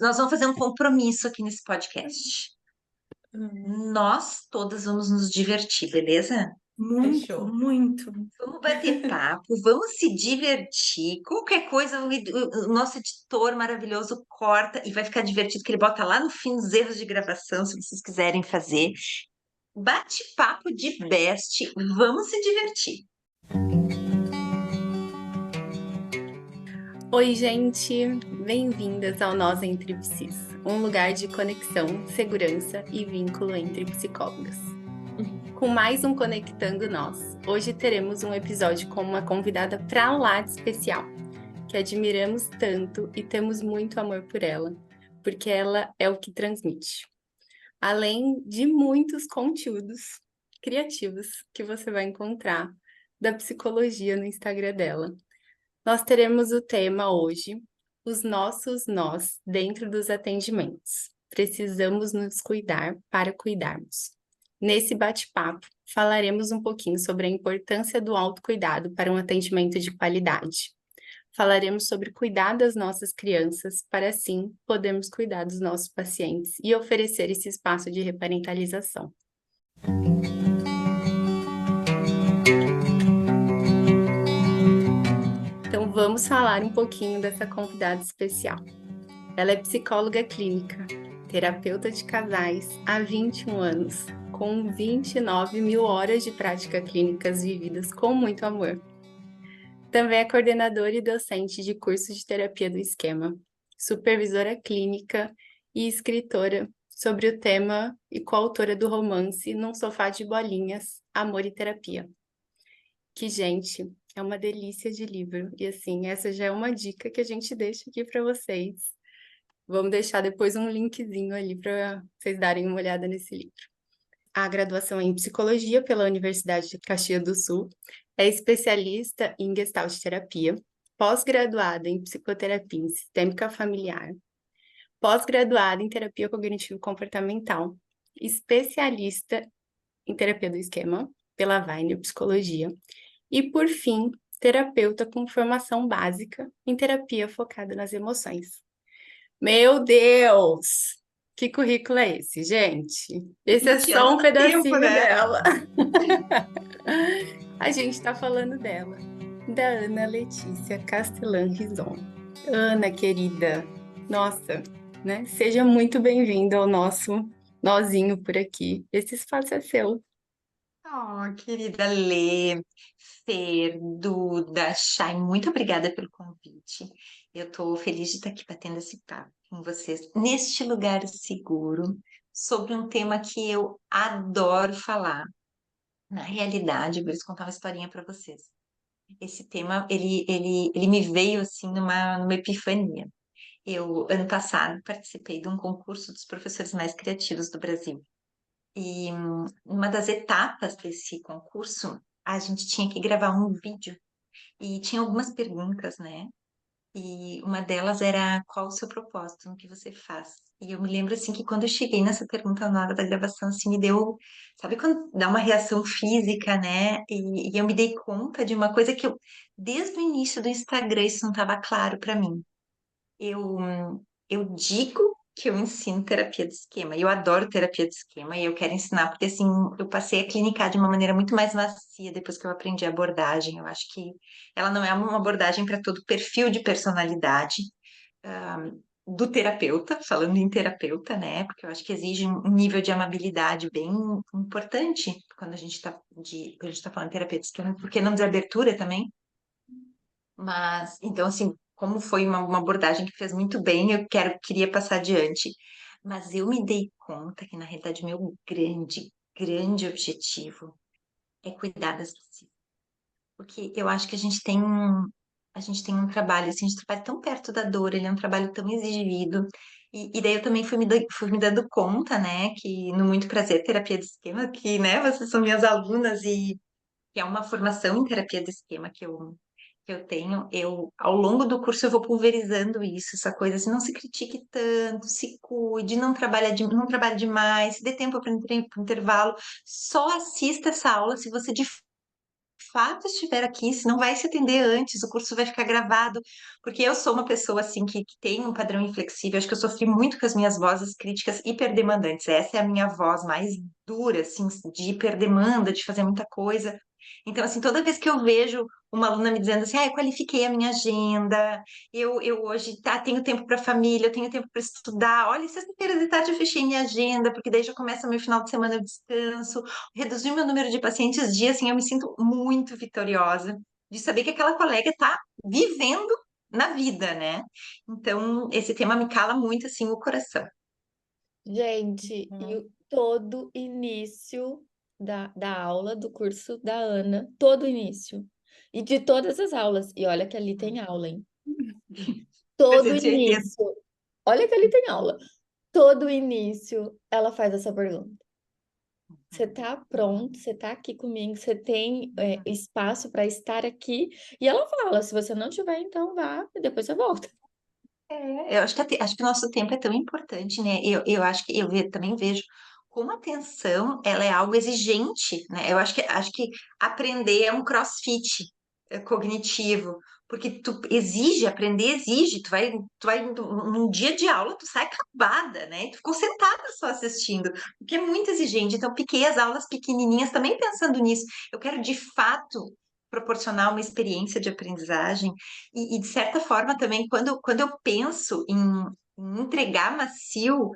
nós vamos fazer um compromisso aqui nesse podcast. Hum, Nós todas vamos nos divertir, beleza? Muito, Fechou. muito. Vamos bater papo, vamos se divertir. Qualquer coisa, o nosso editor maravilhoso corta e vai ficar divertido, que ele bota lá no fim os erros de gravação, se vocês quiserem fazer. Bate-papo de best, vamos se divertir. Oi, gente! Bem-vindas ao Nós Entre Psis, um lugar de conexão, segurança e vínculo entre psicólogas. Com mais um Conectando Nós, hoje teremos um episódio com uma convidada pra lá de especial, que admiramos tanto e temos muito amor por ela, porque ela é o que transmite. Além de muitos conteúdos criativos que você vai encontrar da psicologia no Instagram dela. Nós teremos o tema hoje, os nossos nós dentro dos atendimentos. Precisamos nos cuidar para cuidarmos. Nesse bate-papo, falaremos um pouquinho sobre a importância do autocuidado para um atendimento de qualidade. Falaremos sobre cuidar das nossas crianças, para assim podermos cuidar dos nossos pacientes e oferecer esse espaço de reparentalização. Então, vamos falar um pouquinho dessa convidada especial. Ela é psicóloga clínica, terapeuta de casais há 21 anos, com 29 mil horas de prática clínicas vividas com muito amor. Também é coordenadora e docente de cursos de terapia do esquema, supervisora clínica e escritora sobre o tema e coautora do romance Num Sofá de Bolinhas, Amor e Terapia. Que, gente, é uma delícia de livro. E assim, essa já é uma dica que a gente deixa aqui para vocês. Vamos deixar depois um linkzinho ali para vocês darem uma olhada nesse livro. A graduação é em Psicologia pela Universidade de Caxias do Sul, é especialista em Gestalt terapia, pós-graduada em Psicoterapia Sistêmica Familiar, pós-graduada em Terapia Cognitivo-Comportamental, especialista em Terapia do Esquema pela Weiner Psicologia e, por fim, terapeuta com formação básica em terapia focada nas emoções. Meu Deus! Que currículo é esse, gente? Esse é 20 só anos um dá tempo, pedacinho né? dela. A gente tá falando dela, da Ana Letícia Castellan Rison. Ana, querida, nossa, né? Seja muito bem-vinda ao nosso nozinho por aqui. Esse espaço é seu. Oh, querida Lê, Fer, Duda, Chay, muito obrigada pelo convite. Eu estou feliz de estar aqui batendo esse papo com vocês neste lugar seguro sobre um tema que eu adoro falar. Na realidade, eu vou contar uma historinha para vocês. Esse tema, ele me veio assim numa epifania. Eu, ano passado, participei de um concurso dos professores mais criativos do Brasil. E uma das etapas desse concurso, a gente tinha que gravar um vídeo e tinha algumas perguntas, né? E uma delas era qual o seu propósito no que você faz? E eu me lembro assim que quando eu cheguei nessa pergunta na hora da gravação, assim, me deu, sabe quando dá uma reação física, né? E eu me dei conta de uma coisa que eu, desde o início do Instagram, isso não estava claro para mim. Eu, eu digo que eu ensino terapia de esquema, e eu adoro terapia de esquema, e eu quero ensinar, porque assim, eu passei a clinicar de uma maneira muito mais macia depois que eu aprendi a abordagem. Eu acho que ela não é uma abordagem para todo perfil de personalidade, do terapeuta, falando em terapeuta, né? Porque eu acho que exige um nível de amabilidade bem importante quando a gente está quando a gente tá falando de terapia de esquema, porque não dizer abertura também. Mas, então, assim, como foi uma abordagem que fez muito bem, queria passar adiante. Mas eu me dei conta que, na realidade, meu grande objetivo é cuidar das pessoas. Porque eu acho que a gente tem um trabalho, assim, a gente trabalha tão perto da dor, ele é um trabalho tão exigido. E daí eu também fui me dando conta, né, que no Muito Prazer Terapia de Esquema, que, né, vocês são minhas alunas e que é uma formação em terapia de esquema que eu tenho, eu ao longo do curso eu vou pulverizando isso, essa coisa assim, não se critique tanto, se cuide, não trabalhe demais, se dê tempo para intervalo, só assista essa aula se você de fato estiver aqui, se não vai se atender antes, o curso vai ficar gravado, porque eu sou uma pessoa assim que tem um padrão inflexível, acho que eu sofri muito com as minhas vozes críticas hiperdemandantes. Essa é a minha voz mais dura, assim, de hiperdemanda, de fazer muita coisa. Então, assim, toda vez que eu vejo uma aluna me dizendo assim, ah, eu qualifiquei a minha agenda, eu hoje tenho tempo para família, eu tenho tempo para estudar. Olha, sexta-feira de tarde eu fechei minha agenda, porque daí já começa meu final de semana, eu descanso. Reduzir meu número de pacientes dia, assim, eu me sinto muito vitoriosa de saber que aquela colega está vivendo na vida, né? Então, esse tema me cala muito, assim, o coração. Gente, e todo início da aula do curso da Ana, todo início. E de todas as aulas. E olha que ali tem aula, hein? Todo 380. início. Olha que ali tem aula. Todo início ela faz essa pergunta. Você tá pronto? Você tá aqui comigo? Você tem espaço para estar aqui? E ela fala: se você não tiver, então vá e depois você volta. Eu acho que, acho que o nosso tempo é tão importante, né? Eu acho que também vejo como a atenção ela é algo exigente, né? Eu acho que aprender é um crossfit cognitivo, porque tu exige, aprender exige, tu vai num dia de aula, tu sai acabada, né? Tu ficou sentada só assistindo, porque é muito exigente. Então, piquei as aulas pequenininhas também pensando nisso. Eu quero de fato proporcionar uma experiência de aprendizagem de certa forma, também, quando eu penso em entregar macio,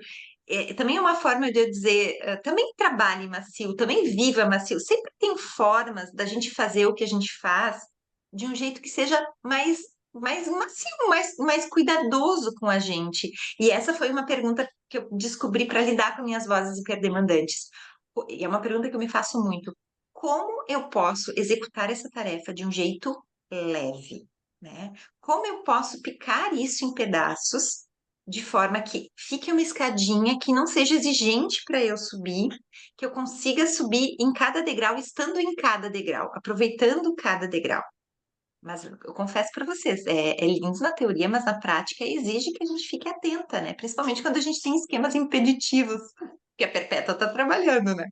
também é uma forma de eu dizer, também trabalhe macio, também viva macio. Sempre tem formas da gente fazer o que a gente faz de um jeito que seja mais macio, mais cuidadoso com a gente. E essa foi uma pergunta que eu descobri para lidar com minhas vozes hiperdemandantes. E é uma pergunta que eu me faço muito. Como eu posso executar essa tarefa de um jeito leve, né? Como eu posso picar isso em pedaços de forma que fique uma escadinha que não seja exigente para eu subir, que eu consiga subir em cada degrau, estando em cada degrau, aproveitando cada degrau. Mas eu confesso para vocês, é lindo na teoria, mas na prática exige que a gente fique atenta, né? Principalmente quando a gente tem esquemas impeditivos, que a Perpétua está trabalhando, né?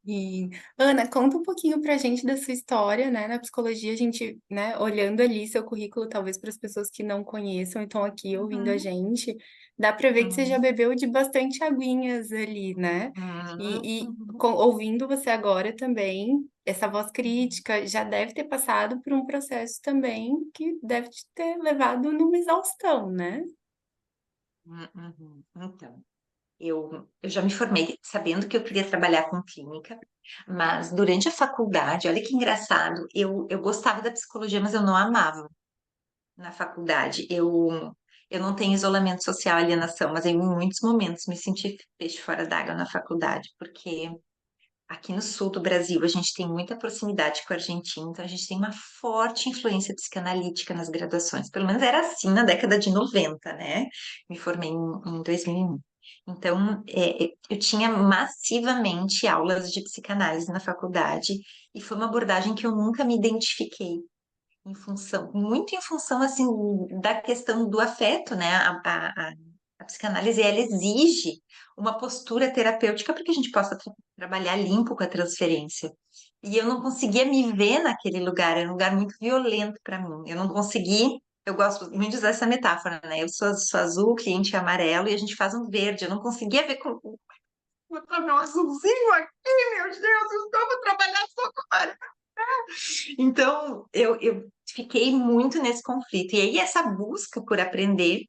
E, Ana, conta um pouquinho pra gente da sua história, né? Na psicologia, a gente, né, olhando ali seu currículo, talvez para as pessoas que não conheçam e estão aqui ouvindo a Uhum, gente, dá pra ver que você já uhum, bebeu de bastante aguinhas ali, né? uhum. Ouvindo você agora também, essa voz crítica já deve ter passado por um processo também que deve te ter levado numa exaustão, né? Então. Eu já me formei sabendo que eu queria trabalhar com clínica, mas durante a faculdade, olha que engraçado, eu gostava da psicologia, mas eu não amava na faculdade. Eu não tenho isolamento social, alienação, mas em muitos momentos me senti peixe fora d'água na faculdade, porque aqui no sul do Brasil a gente tem muita proximidade com a Argentina, então a gente tem uma forte influência psicanalítica nas graduações. Pelo menos era assim na década de 90, né? Me formei em 2001. Então, eu tinha massivamente aulas de psicanálise na faculdade e foi uma abordagem que eu nunca me identifiquei muito em função, assim, da questão do afeto, né? A psicanálise, ela exige uma postura terapêutica para que a gente possa trabalhar limpo com a transferência. E eu não conseguia me ver naquele lugar, era um lugar muito violento para mim. Eu não consegui, eu gosto muito de usar essa metáfora, né? Eu sou azul, o cliente é amarelo e a gente faz um verde. Eu não conseguia ver com o meu azulzinho aqui, meu Deus, eu vou trabalhar só com amarelo. Então, eu fiquei muito nesse conflito. E aí, essa busca por aprender,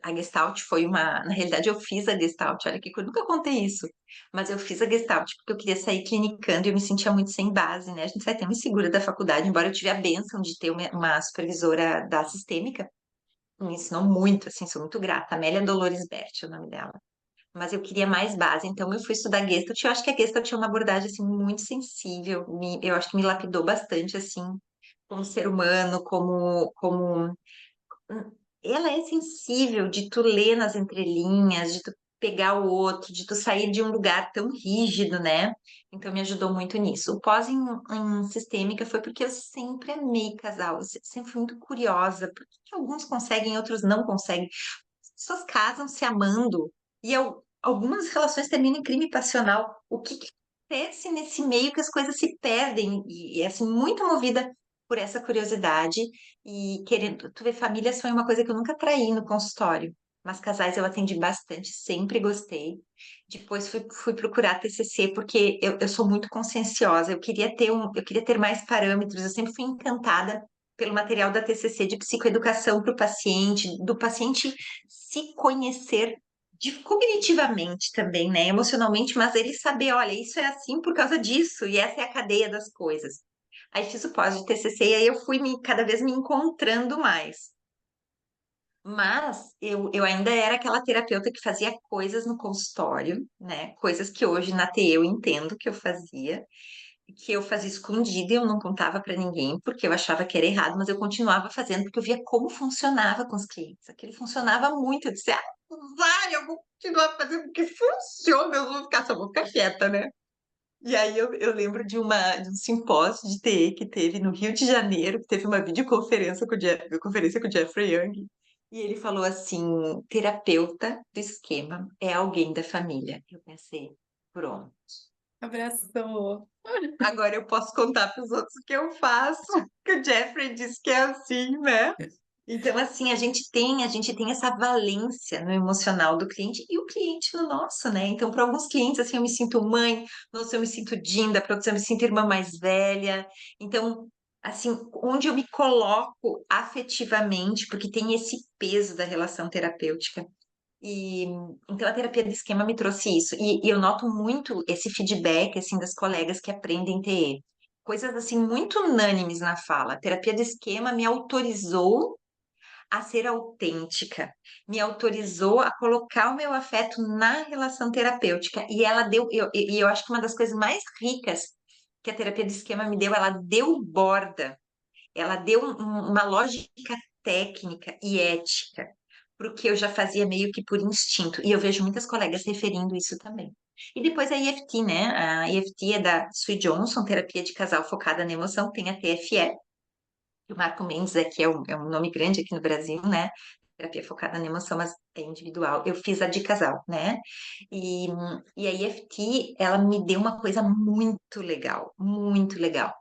a Gestalt foi uma. Na realidade, eu fiz a Gestalt, olha que eu nunca contei isso, mas eu fiz a Gestalt porque eu queria sair clinicando e eu me sentia muito sem base, né? A gente sai até muito segura da faculdade, embora eu tive a bênção de ter uma supervisora da sistêmica, me ensinou muito, assim, sou muito grata. Amélia Dolores Berti, é o nome dela. Mas eu queria mais base, então eu fui estudar Gestalt. Eu acho que a Gestalt tinha uma abordagem assim muito sensível. Eu acho que me lapidou bastante assim, como ser humano, como ela é sensível de tu ler nas entrelinhas, de tu pegar o outro, de tu sair de um lugar tão rígido, né? Então me ajudou muito nisso. O pós em sistêmica foi porque eu sempre amei casal, eu sempre fui muito curiosa, por que que alguns conseguem, outros não conseguem? As pessoas casam se amando e algumas relações terminam em crime passional. O que acontece nesse meio que as coisas se perdem e assim, muito movida por essa curiosidade e querendo, tu vê, famílias foi uma coisa que eu nunca traí no consultório, mas casais eu atendi bastante, sempre gostei. Depois fui procurar TCC porque eu sou muito conscienciosa, eu queria ter mais parâmetros, eu sempre fui encantada pelo material da TCC de psicoeducação para o paciente, do paciente se conhecer cognitivamente também, né? Emocionalmente, mas ele saber, olha, isso é assim por causa disso, e essa é a cadeia das coisas. Aí fiz o pós de TCC e aí eu fui cada vez me encontrando mais. Mas eu ainda era aquela terapeuta que fazia coisas no consultório, né? Coisas que hoje na TE eu entendo que eu fazia escondida e eu não contava para ninguém, porque eu achava que era errado, mas eu continuava fazendo porque eu via como funcionava com os clientes. Aquilo funcionava muito. Eu disse, vai, eu vou continuar fazendo porque funciona, só vou ficar quieta, né? E aí eu lembro de um simpósio de TE que teve no Rio de Janeiro, que teve uma videoconferência conferência com o Jeffrey Young, e ele falou assim, terapeuta do esquema é alguém da família. Eu pensei, pronto. Abraçou. Agora eu posso contar para os outros o que eu faço, que o Jeffrey disse que é assim, né? Então, assim, a gente tem essa valência no emocional do cliente e o cliente no nosso, né? Então, para alguns clientes, assim, eu me sinto mãe, para outros eu me sinto Dinda, para outros eu me sinto irmã mais velha. Então, assim, onde eu me coloco afetivamente, porque tem esse peso da relação terapêutica. E então a terapia de esquema me trouxe isso. E eu noto muito esse feedback assim das colegas que aprendem TE. Coisas assim muito unânimes na fala. A terapia de esquema me autorizou a ser autêntica, me autorizou a colocar o meu afeto na relação terapêutica. E ela deu, eu acho que uma das coisas mais ricas que a terapia de esquema me deu, ela deu borda, ela deu uma lógica técnica e ética para o que eu já fazia meio que por instinto. E eu vejo muitas colegas referindo isso também. E depois a EFT, né? A EFT é da Sue Johnson, terapia de casal focada na emoção, tem a TFE, que o Marco Mendes aqui é um nome grande aqui no Brasil, né? Terapia focada na emoção, mas é individual. Eu fiz a de casal, né? E, e a EFT, ela me deu uma coisa muito legal, muito legal.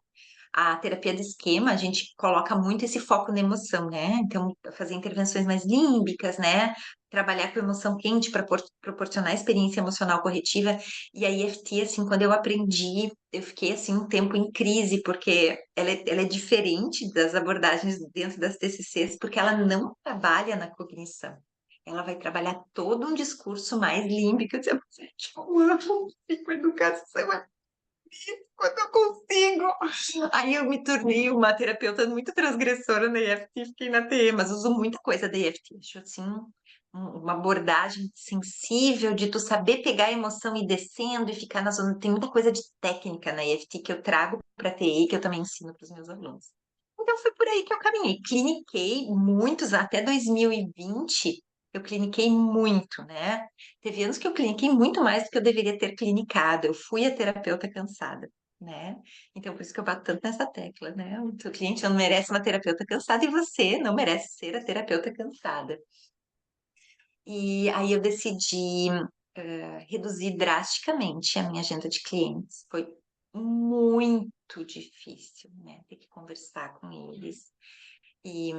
A terapia de esquema, a gente coloca muito esse foco na emoção, né? Então, fazer intervenções mais límbicas, né? Trabalhar com emoção quente para proporcionar experiência emocional corretiva. E a EFT, assim, quando eu aprendi, eu fiquei, assim, um tempo em crise, porque ela é diferente das abordagens dentro das TCCs, porque ela não trabalha na cognição. Ela vai trabalhar todo um discurso mais límbico. Eu disse, gente, eu amo psicoeducação, quando eu consigo. Aí eu me tornei uma terapeuta muito transgressora na EFT, fiquei na TE, mas uso muita coisa da EFT. Acho assim uma abordagem sensível de tu saber pegar a emoção e ir descendo e ficar na zona. Tem muita coisa de técnica na EFT que eu trago para a TE que eu também ensino para os meus alunos. Então foi por aí que eu caminhei. Cliniquei muitos, até 2020, eu cliniquei muito, né? Teve anos que eu cliniquei muito mais do que eu deveria ter clinicado. Eu fui a terapeuta cansada, né? Então por isso que eu bato tanto nessa tecla, né? O teu cliente não merece uma terapeuta cansada e você não merece ser a terapeuta cansada. E aí eu decidi reduzir drasticamente a minha agenda de clientes. Foi muito difícil, né? Ter que conversar com eles e,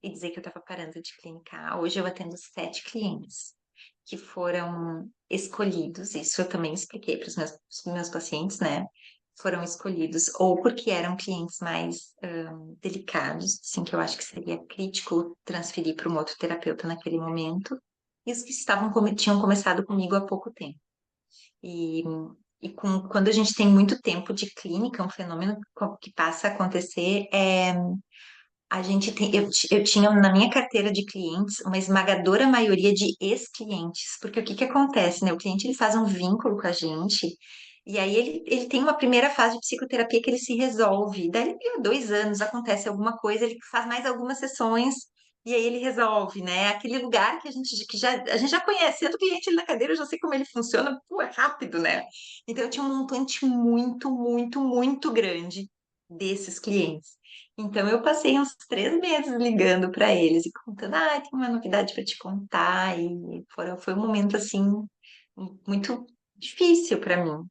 e dizer que eu estava parando de clinicar. Hoje eu atendo 7 clientes que foram escolhidos, isso eu também expliquei para os meus pacientes, né? Foram escolhidos ou porque eram clientes mais delicados, assim, que eu acho que seria crítico transferir para um outro terapeuta naquele momento, e os que tinham começado comigo há pouco tempo. E, quando a gente tem muito tempo de clínica, um fenômeno que passa a acontecer é eu tinha na minha carteira de clientes uma esmagadora maioria de ex-clientes, porque o que que acontece, né? O cliente ele faz um vínculo com a gente, e aí ele tem uma primeira fase de psicoterapia que ele se resolve, daí a 2 anos acontece alguma coisa, ele faz mais algumas sessões, e aí ele resolve, né? Aquele lugar que a gente já conhece, sendo cliente ali na cadeira, eu já sei como ele funciona, pô, é rápido, né? Então eu tinha um montante muito, muito, muito grande desses clientes. Então, eu passei uns 3 meses ligando para eles e contando, tem uma novidade para te contar. E foi um momento, assim, muito difícil para mim.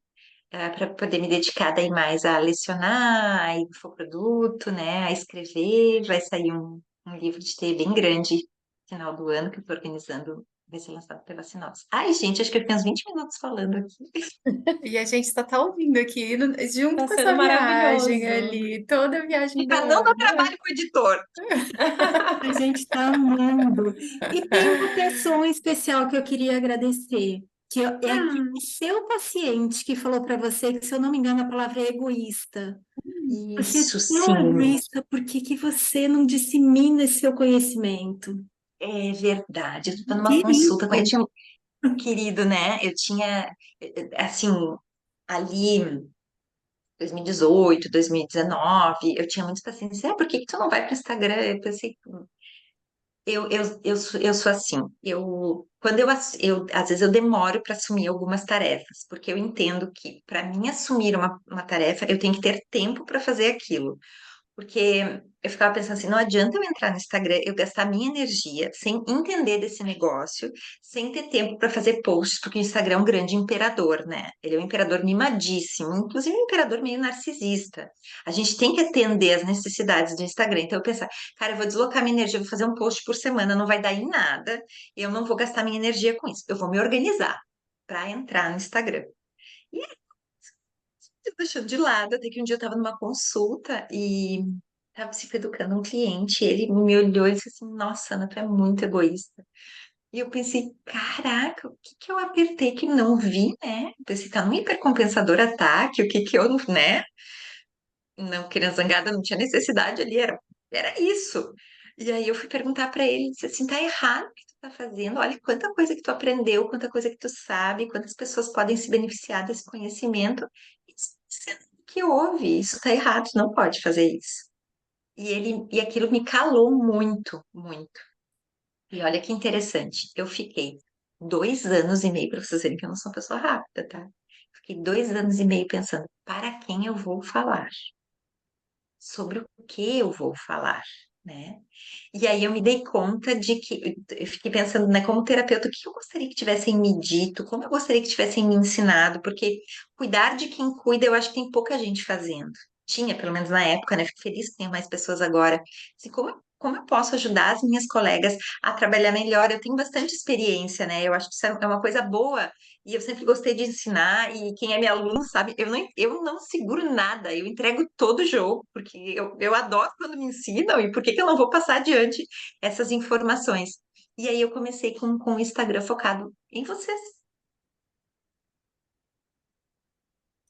para poder me dedicar daí mais a lecionar, a infoproduto, né, a escrever. Vai sair um livro de TI bem grande no final do ano que eu estou organizando, vai ser lançado pela Sinopse. Ai, gente, acho que eu fiquei uns 20 minutos falando aqui. E a gente tá ouvindo aqui, junto Tá com sendo essa viagem maravilhoso. ali, toda a viagem da Para não dar Ana. trabalho com o editor. A gente está amando. E tem uma pessoa em especial que eu queria agradecer, é aquele Hum, seu paciente que falou para você que, se eu não me engano, a palavra é egoísta. Você é isso tão sim, egoísta, por que que você não dissemina esse seu conhecimento? é verdade. Eu estou numa consulta com Querido. ele, tinha, querido, né? Eu tinha, assim, ali 2018, 2019, eu tinha muitos pacientes, por que que tu não vai para o Instagram? Eu pensei, eu sou assim, quando às vezes eu demoro para assumir algumas tarefas, porque eu entendo que para mim assumir uma tarefa, eu tenho que ter tempo para fazer aquilo. Porque eu ficava pensando assim, não adianta eu entrar no Instagram, eu gastar minha energia sem entender desse negócio, sem ter tempo para fazer posts, porque o Instagram é um grande imperador, né? Ele é um imperador mimadíssimo, inclusive um imperador meio narcisista. A gente tem que atender as necessidades do Instagram. Então eu pensava, cara, eu vou deslocar minha energia, vou fazer um post por semana, não vai dar em nada, eu não vou gastar minha energia com isso. Eu vou me organizar para entrar no Instagram. E eu deixando de lado, até que um dia eu estava numa consulta e estava psicoeducando um cliente, ele me olhou e disse assim, nossa, Ana, tu é muito egoísta. E eu pensei, caraca, o que que eu apertei que não vi, né? Eu pensei, tá num hipercompensador ataque, o que que eu, né? Não, querendo zangada, não tinha necessidade ali, era isso. E aí eu fui perguntar para ele, disse assim, tá errado o que tu tá fazendo, olha quanta coisa que tu aprendeu, quanta coisa que tu sabe, quantas pessoas podem se beneficiar desse conhecimento. Que houve, isso tá errado, tu não pode fazer isso. E aquilo me calou muito, muito. E olha que interessante, eu fiquei 2 anos e meio, para vocês verem que eu não sou uma pessoa rápida, tá? Fiquei 2 anos e meio pensando, para quem eu vou falar? Sobre o que eu vou falar, né? E aí eu me dei conta de que, eu fiquei pensando, né, como terapeuta, o que eu gostaria que tivessem me dito, como eu gostaria que tivessem me ensinado, porque cuidar de quem cuida, eu acho que tem pouca gente fazendo. Tinha, pelo menos na época, né? Fico feliz que tenha mais pessoas agora. Assim, como eu posso ajudar as minhas colegas a trabalhar melhor? Eu tenho bastante experiência, né? Eu acho que isso é uma coisa boa e eu sempre gostei de ensinar, e quem é meu aluno sabe, eu não seguro nada, eu entrego todo o jogo, porque eu adoro quando me ensinam, e por que que eu não vou passar adiante essas informações? E aí eu comecei com o Instagram focado em vocês.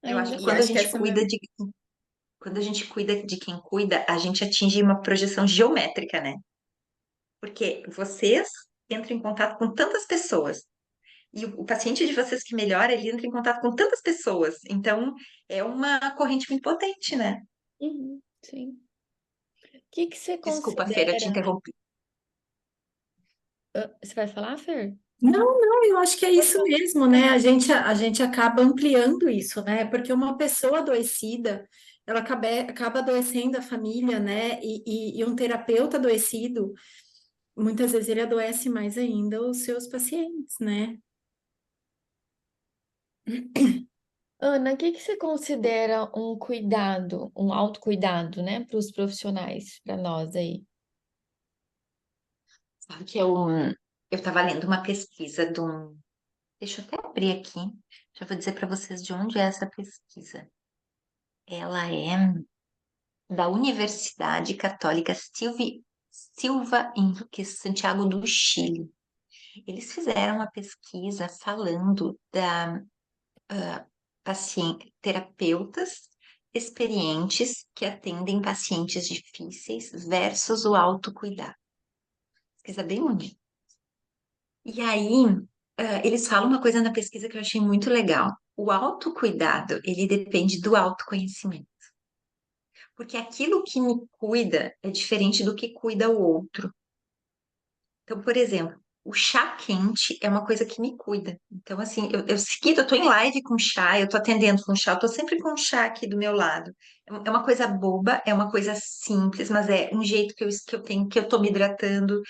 Eu acho que E acho que essa é uma... quando a gente cuida de quem cuida, a gente atinge uma projeção geométrica, né? Porque vocês entram em contato com tantas pessoas. E o paciente de vocês que melhora, ele entra em contato com tantas pessoas. Então, é uma corrente muito potente, né? Uhum, sim. O que que você Desculpa, Fer, eu te considera? interrompi. Você vai falar, Fer? Não, não, eu acho que é Pode isso falar. mesmo, né? A gente acaba ampliando isso, né? Porque uma pessoa adoecida, ela acaba adoecendo a família, né? E um terapeuta adoecido, muitas vezes ele adoece mais ainda os seus pacientes, né? Ana, o que que você considera um cuidado, um autocuidado, né, para os profissionais, para nós aí? Sabe que eu estava lendo uma pesquisa de um. Deixa eu até abrir aqui. Já vou dizer para vocês de onde é essa pesquisa. Ela é da Universidade Católica Silva Henrique Santiago do Chile. Eles fizeram uma pesquisa falando da terapeutas experientes que atendem pacientes difíceis versus o autocuidado. Pesquisa bem bonita. E aí, eles falam uma coisa na pesquisa que eu achei muito legal. O autocuidado, ele depende do autoconhecimento. Porque aquilo que me cuida é diferente do que cuida o outro. Então, por exemplo, O chá quente é uma coisa que me cuida. Então, assim, eu tô em live com chá, eu tô atendendo com chá, eu tô sempre com chá aqui do meu lado. É uma coisa boba, é uma coisa simples, mas é um jeito que eu tenho, que eu tô me hidratando.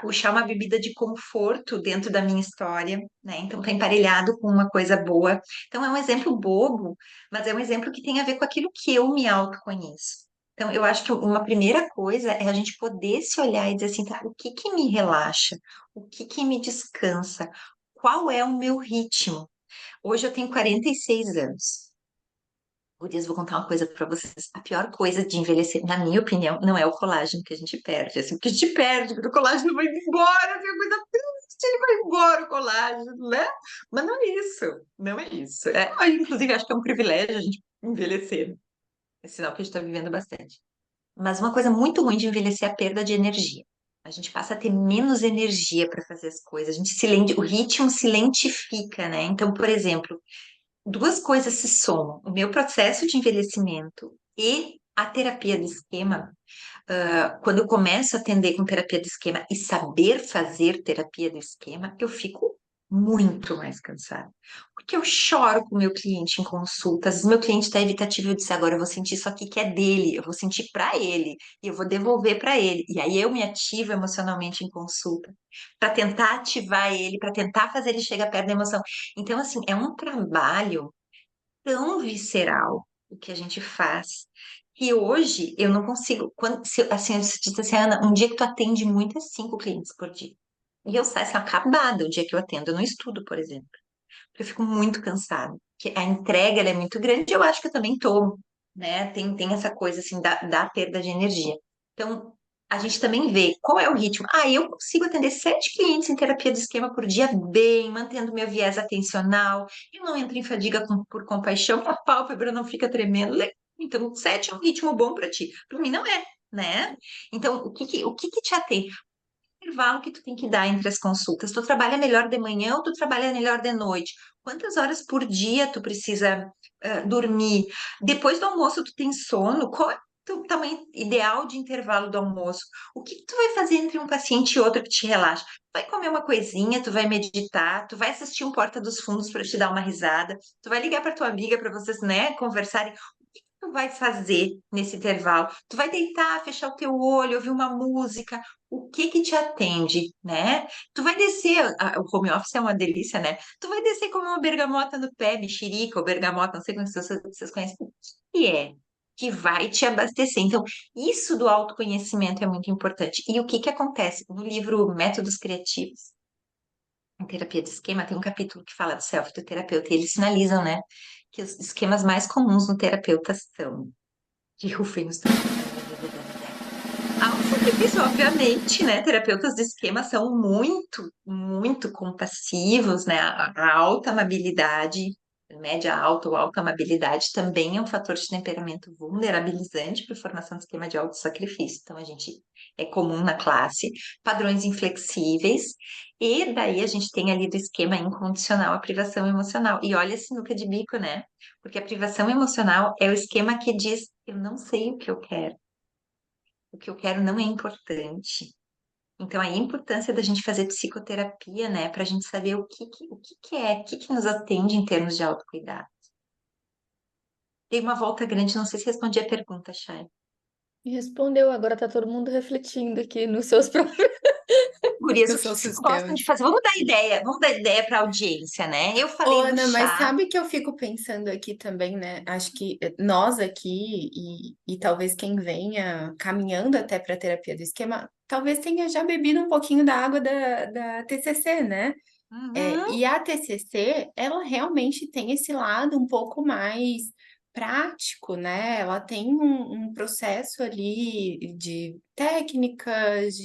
O chá é uma bebida de conforto dentro da minha história, né? Então, tá emparelhado com uma coisa boa. Então, é um exemplo bobo, mas é um exemplo que tem a ver com aquilo que eu me autoconheço. Então, eu acho que uma primeira coisa é a gente poder se olhar e dizer assim, tá, o que que me relaxa? O que que me descansa? Qual é o meu ritmo? Hoje eu tenho 46 anos. Gurias, vou contar uma coisa para vocês. A pior coisa de envelhecer, na minha opinião, não é o colágeno que a gente perde. Assim, porque a gente perde, porque o colágeno vai embora, tem coisa triste, ele vai embora o colágeno, né? Mas não é isso, não é isso. Inclusive, acho que é um privilégio a gente envelhecer. É sinal que a gente está vivendo bastante. Mas uma coisa muito ruim de envelhecer é a perda de energia. A gente passa a ter menos energia para fazer as coisas, o ritmo se lentifica, né? Então, por exemplo, duas coisas se somam: o meu processo de envelhecimento e a terapia de esquema. Quando eu começo a atender com terapia do esquema e saber fazer terapia do esquema, eu fico muito mais cansada. Porque eu choro com o meu cliente em consulta. Às vezes meu cliente está evitativo, eu disse, agora eu vou sentir isso aqui que é dele, eu vou sentir para ele, e eu vou devolver para ele. E aí eu me ativo emocionalmente em consulta, para tentar ativar ele, para tentar fazer ele chegar perto da emoção. Então, assim, é um trabalho tão visceral o que a gente faz. E hoje eu não consigo. Assim, eu disse assim, Ana, um dia que tu atende muito é 5 clientes por dia. E eu saio assim, acabada o dia que eu atendo. Eu não estudo, por exemplo. Porque eu fico muito cansada. Porque a entrega ela é muito grande. Eu acho que eu também tô, né? Tem essa coisa assim da perda de energia. Então, a gente também vê qual é o ritmo. Ah, eu consigo atender 7 clientes em terapia de esquema por dia bem, mantendo meu viés atencional. Eu não entro em fadiga por compaixão, a pálpebra não fica tremendo. Então, 7 é um ritmo bom para ti. Para mim não é, né? Então, o que que te atende? Intervalo que tu tem que dar entre as consultas. Tu trabalha melhor de manhã ou tu trabalha melhor de noite? Quantas horas por dia tu precisa dormir? Depois do almoço tu tem sono? Qual é o tamanho ideal de intervalo do almoço? O que que tu vai fazer entre um paciente e outro que te relaxa? Tu vai comer uma coisinha, tu vai meditar, tu vai assistir um Porta dos Fundos para te dar uma risada, tu vai ligar para tua amiga para vocês, né, conversarem. O que que tu vai fazer nesse intervalo? Tu vai deitar, fechar o teu olho, ouvir uma música, o que que te atende, né? Tu vai descer, o home office é uma delícia, né? Tu vai descer como uma bergamota no pé, mexerica ou bergamota, não sei como vocês conhecem. O que é que vai te abastecer? Então, isso do autoconhecimento é muito importante. E o que que acontece? No livro Métodos Criativos, em terapia de esquema, tem um capítulo que fala do self do terapeuta, e eles sinalizam, né, que os esquemas mais comuns no terapeuta são de rufem os tambores. Autosacrifício, obviamente, né? Terapeutas de esquema são muito, muito compassivos, né? A alta amabilidade, média alta ou alta amabilidade também é um fator de temperamento vulnerabilizante para a formação de esquema de autossacrifício. Então, a gente é comum na classe, padrões inflexíveis, e daí a gente tem ali do esquema incondicional a privação emocional. E olha a sinuca de bico, né? Porque a privação emocional é o esquema que diz: eu não sei o que eu quero. O que eu quero não é importante. Então, a importância da gente fazer psicoterapia, né, para a gente saber o que que nos atende em termos de autocuidado. Dei uma volta grande, não sei se respondi a pergunta, Chay. E respondeu, agora tá todo mundo refletindo aqui nos seus próprios, Gurias, o nos que que seus vocês gostam de esquemas. fazer? Vamos dar ideia para a audiência, né? Eu Ô, falei do Ana, mas chá. sabe que eu fico pensando aqui também, né? Acho que nós aqui e talvez quem venha caminhando até para a terapia do esquema, talvez tenha já bebido um pouquinho da água da TCC, né? Uhum. E a TCC, ela realmente tem esse lado um pouco mais prático, né? Ela tem um processo ali de técnicas,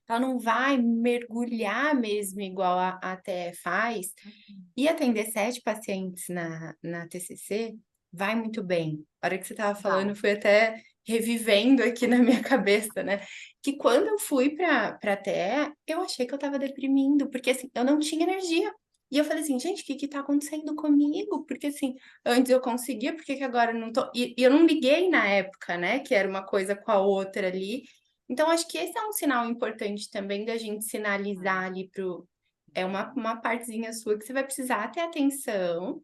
ela não vai mergulhar mesmo igual a TE faz. E atender 7 pacientes na TCC vai muito bem. A hora que você estava falando, Vai. foi até revivendo aqui na minha cabeça, né? Que quando eu fui para a TE, eu achei que eu estava deprimindo, porque assim, eu não tinha energia. E eu falei assim, gente, o que que tá acontecendo comigo? Porque assim, antes eu conseguia, por que que agora eu não tô? E eu não liguei na época, né? Que era uma coisa com a outra ali. Então, acho que esse é um sinal importante também da gente sinalizar ali pro. É uma partezinha sua que você vai precisar ter atenção,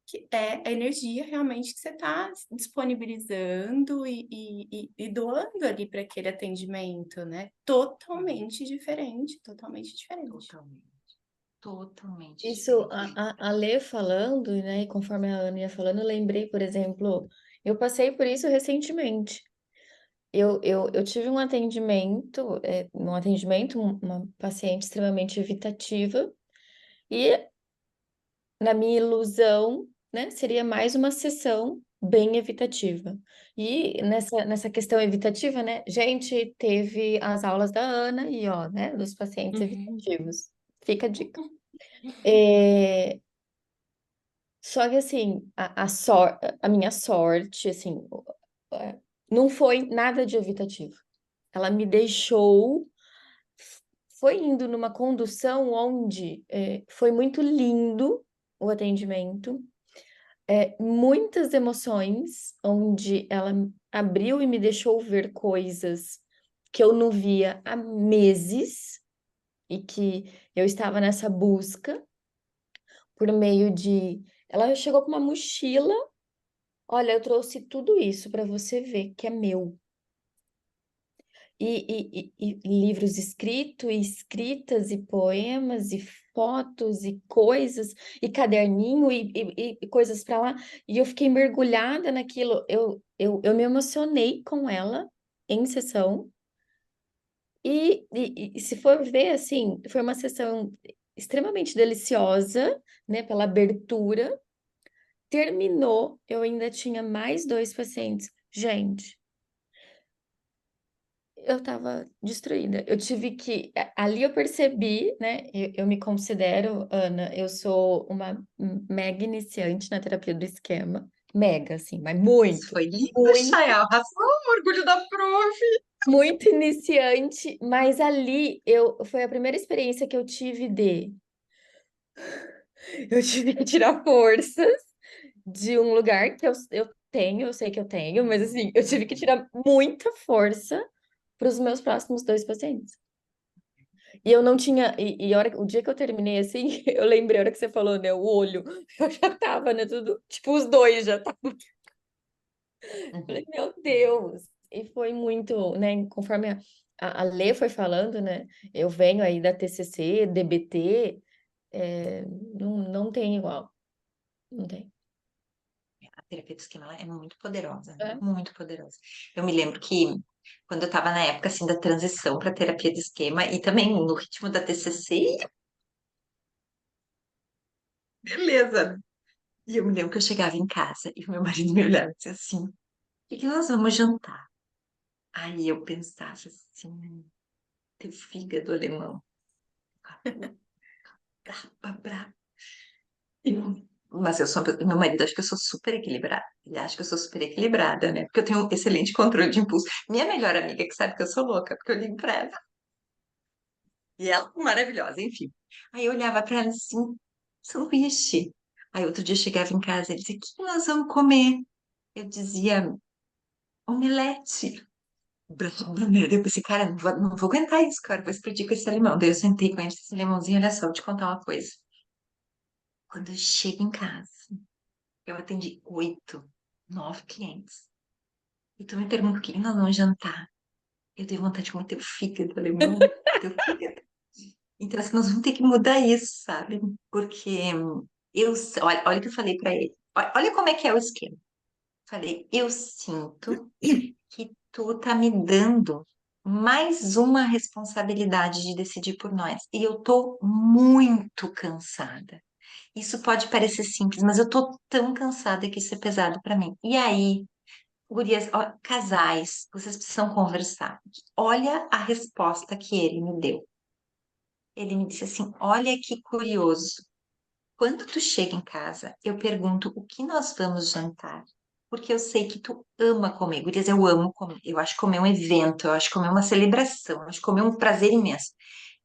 que é a energia realmente que você está disponibilizando e doando ali para aquele atendimento, né? Totalmente diferente, totalmente diferente. Totalmente. Totalmente Isso, diferente. a Lê falando, né, e conforme a Ana ia falando, eu lembrei, por exemplo, eu passei por isso recentemente. Eu tive um atendimento, uma paciente extremamente evitativa, e na minha ilusão, né, seria mais uma sessão bem evitativa. E nessa questão evitativa, né, gente, teve as aulas da Ana e, ó, né, dos pacientes Uhum. evitativos. Fica a dica. É, só que, assim, a minha sorte, assim, é, não foi nada de evitativo. Ela me deixou, foi indo numa condução onde foi muito lindo o atendimento, muitas emoções, onde ela abriu e me deixou ver coisas que eu não via há meses e que eu estava nessa busca por meio de. Ela chegou com uma mochila. Olha, eu trouxe tudo isso para você ver que é meu. E livros escritos, e escritas, e poemas, e fotos, e coisas, e caderninho, e coisas para lá. E eu fiquei mergulhada naquilo. Eu me emocionei com ela em sessão. E se for ver, assim, foi uma sessão extremamente deliciosa, né, pela abertura. Terminou, eu ainda tinha mais dois pacientes. Gente, eu tava destruída. Eu tive que. Ali eu percebi, né? Eu me considero, Ana, eu sou uma mega iniciante na terapia do esquema. Mega, assim, mas Isso muito, foi lindo, muito, Chay. Arrasou, orgulho da prof. muito iniciante. Mas ali foi a primeira experiência que eu tive de. Eu tive que tirar forças de um lugar que eu tenho, eu sei que eu tenho, mas assim, eu tive que tirar muita força para os meus próximos dois pacientes. E eu não tinha. O dia que eu terminei assim, eu lembrei a hora que você falou, né? O olho. Eu já tava, né? Tudo. Tipo, os dois já tava. Uhum. Falei, meu Deus! E foi muito, né? Conforme a Lê foi falando, né? Eu venho aí da TCC, DBT, não tem igual. Não tem. A terapia do esquema ela é muito poderosa, É. muito poderosa. Eu me lembro que quando eu estava na época assim da transição para terapia de esquema e também no ritmo da TCC, beleza. E eu me lembro que eu chegava em casa e o meu marido me olhava e dizia assim: o que que nós vamos jantar? Aí eu pensava assim: teu fígado alemão, braba, braba. Mas eu sou, meu marido acha que eu sou super equilibrada. Ele acha que eu sou super equilibrada, né? Porque eu tenho um excelente controle de impulso. Minha melhor amiga que sabe que eu sou louca, porque eu ligo pra ela. E ela, maravilhosa, enfim. Aí eu olhava pra ela assim, sanduíche. Aí outro dia eu chegava em casa e ele dizia: o que nós vamos comer? Eu dizia: omelete. Blá, blá, blá. Eu pensei, cara, não vou aguentar isso, cara, vou explodir com esse limão. Daí eu sentei com esse limãozinho, olha só, vou te contar uma coisa. Quando eu chego em casa, eu atendi 8, 9 clientes. E tu me pergunta o que nós vamos jantar. Eu tenho vontade de comer teu fígado alemão, teu fígado. Então, assim, nós vamos ter que mudar isso, sabe? Porque olha o que eu falei pra ele. Olha como é que é o esquema. Falei, eu sinto que tu tá me dando mais uma responsabilidade de decidir por nós. E eu tô muito cansada. Isso pode parecer simples, mas eu tô tão cansada que isso é pesado pra mim. E aí, gurias, ó, casais, vocês precisam conversar. Olha a resposta que ele me deu. Ele me disse assim: olha que curioso. Quando tu chega em casa, eu pergunto o que nós vamos jantar. Porque eu sei que tu ama comer. Gurias, eu amo comer. Eu acho comer um evento, eu acho comer uma celebração, eu acho comer um prazer imenso.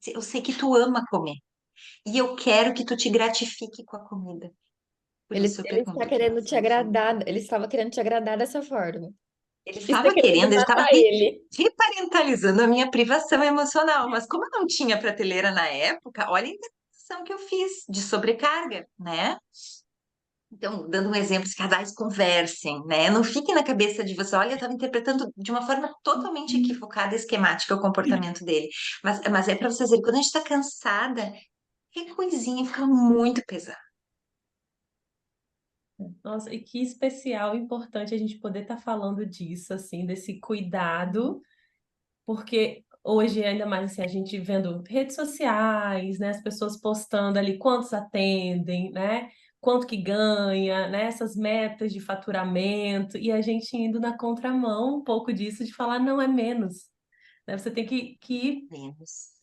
Eu sei que tu ama comer. E eu quero que tu te gratifique com a comida. Por Ele, isso eu ele está pergunto o que querendo nós te vamos jantar. agradar, ele estava querendo te agradar dessa forma. Ele E você estava querendo querendo, ele estava matar ele. reparentalizando a minha privação emocional, mas como eu não tinha prateleira na época, olha a interpretação que eu fiz de sobrecarga, né? Então, dando um exemplo, os casais conversem, né? Não fiquem na cabeça de você, olha, eu estava interpretando de uma forma totalmente equivocada, esquemática o comportamento dele. Mas é para vocês verem, quando a gente está cansada, que coisinha fica muito pesada. Nossa, e que especial, importante a gente poder estar falando disso, assim, desse cuidado, porque hoje, ainda mais assim, a gente vendo redes sociais, né, as pessoas postando ali quantos atendem, né, quanto que ganha, né, essas metas de faturamento, e a gente indo na contramão um pouco disso, de falar, não é menos, né, você tem que ir Menos.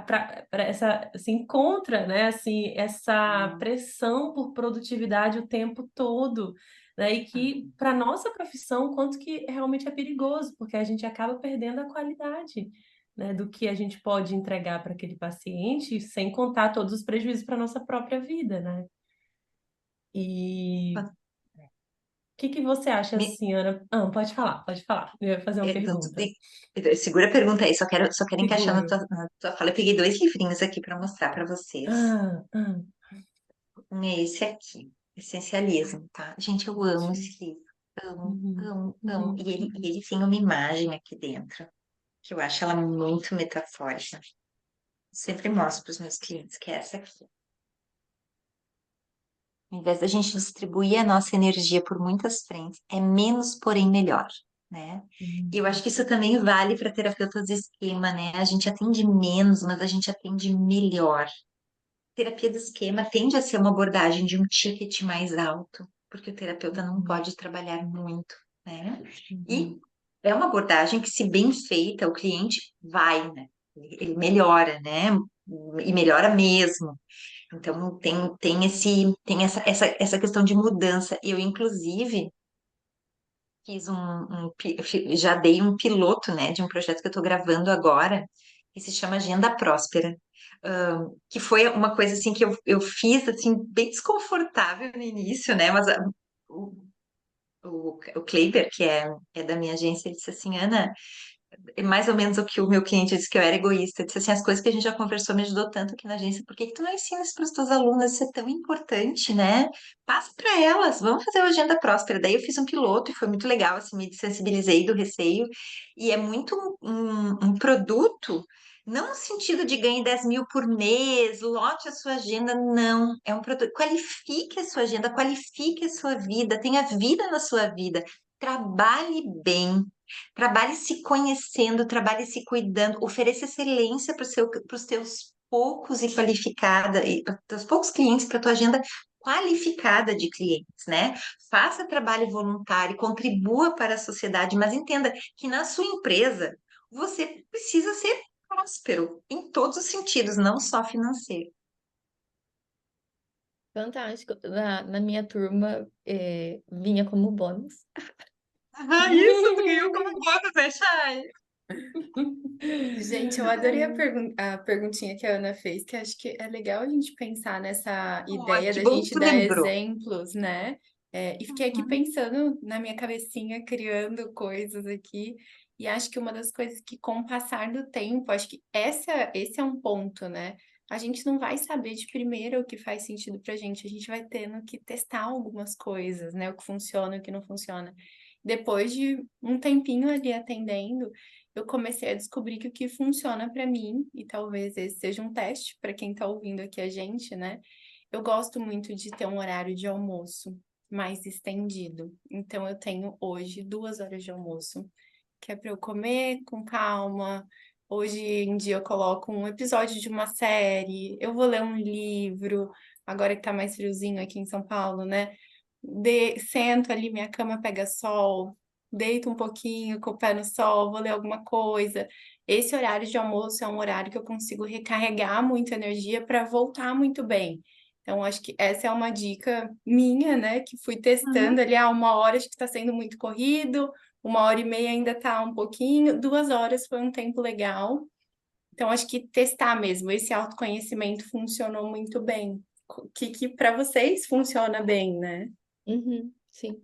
para essa se encontra, né, assim, essa Hum, pressão por produtividade o tempo todo, né, e que hum. para nossa profissão quanto que realmente é perigoso, porque a gente acaba perdendo a qualidade, né, do que a gente pode entregar para aquele paciente, sem contar todos os prejuízos para nossa própria vida, né? E o que que você acha, Me- assim, Ana? Ah, pode falar, pode falar. Eu ia fazer uma então, pergunta. segura a pergunta aí, só quero encaixar Seguro. na tua fala. Eu peguei dois livrinhos aqui para mostrar para vocês. Ah, ah, Um é esse aqui, Essencialismo, tá? Gente, eu amo ótimo. esse livro. Amo, Uhum, amo, amo. uhum, E ele tem uma imagem aqui dentro, que eu acho ela muito metafórica. Sempre mostro para os meus clientes que é essa aqui. Ao invés da gente distribuir a nossa energia por muitas frentes, é menos, porém melhor, né? E eu acho uhum. que isso também vale para terapeutas de esquema, né? A gente atende menos, mas a gente atende melhor. Terapia de esquema tende a ser uma abordagem de um ticket mais alto, porque o terapeuta não Uhum, pode trabalhar muito, né? E uhum, é uma abordagem que, se bem feita, o cliente vai, né? Ele melhora, né? E melhora mesmo. Então tem essa questão de mudança. Eu, inclusive, já dei um piloto, né, de um projeto que eu estou gravando agora, que se chama Agenda Próspera. Que foi uma coisa assim que eu fiz assim bem desconfortável no início, né? Mas o, o Kleiber, que é da minha agência, ele disse assim, Ana, é mais ou menos o que o meu cliente disse que eu era egoísta. Ele disse assim, as coisas que a gente já conversou me ajudou tanto aqui na agência, por que que tu não ensina isso para as tuas alunas? Isso é tão importante, né? Passa para elas, vamos fazer a Agenda Próspera. Daí eu fiz um piloto e foi muito legal, assim, me sensibilizei do receio. E é muito um produto, não no sentido de ganhe 10 mil por mês, lote a sua agenda, não. É um produto, qualifique a sua agenda, qualifique a sua vida, tenha vida na sua vida. Trabalhe bem, trabalhe se conhecendo, trabalhe se cuidando, ofereça excelência para os teus poucos e qualificada, e para os teus poucos clientes, para a tua agenda qualificada de clientes, né? Faça trabalho voluntário, contribua para a sociedade, mas entenda que na sua empresa você precisa ser próspero em todos os sentidos, não só financeiro. Fantástico. Na minha turma, vinha como bônus. Ah, isso, tu ganhou como bônus, né, Chay? Gente, eu adorei a perguntinha que a Ana fez, que acho que é legal a gente pensar nessa Boa, ideia que da bom que gente tu dar lembrou. exemplos, né? E fiquei aqui Uhum. pensando na minha cabecinha, criando coisas aqui, e acho que uma das coisas que, com o passar do tempo, acho que esse é um ponto, né? A gente não vai saber de primeira o que faz sentido pra gente, a gente vai tendo que testar algumas coisas, né? O que funciona e o que não funciona. Depois de um tempinho ali atendendo, eu comecei a descobrir que o que funciona para mim, e talvez esse seja um teste para quem está ouvindo aqui a gente, né? Eu gosto muito de ter um horário de almoço mais estendido. Então, eu tenho hoje 2 horas de almoço, que é para eu comer com calma. Hoje em dia eu coloco um episódio de uma série, eu vou ler um livro, agora que tá mais friozinho aqui em São Paulo, né? Sento ali, minha cama pega sol, deito um pouquinho com o pé no sol, vou ler alguma coisa. Esse horário de almoço é um horário que eu consigo recarregar muita energia para voltar muito bem. Então, acho que essa é uma dica minha, né? Que fui testando ali, 1 hora acho que está sendo muito corrido, 1 hora e meia ainda está um pouquinho, 2 horas foi um tempo legal. Então, acho que testar mesmo, esse autoconhecimento funcionou muito bem. Que para vocês funciona bem, né? Uhum, sim.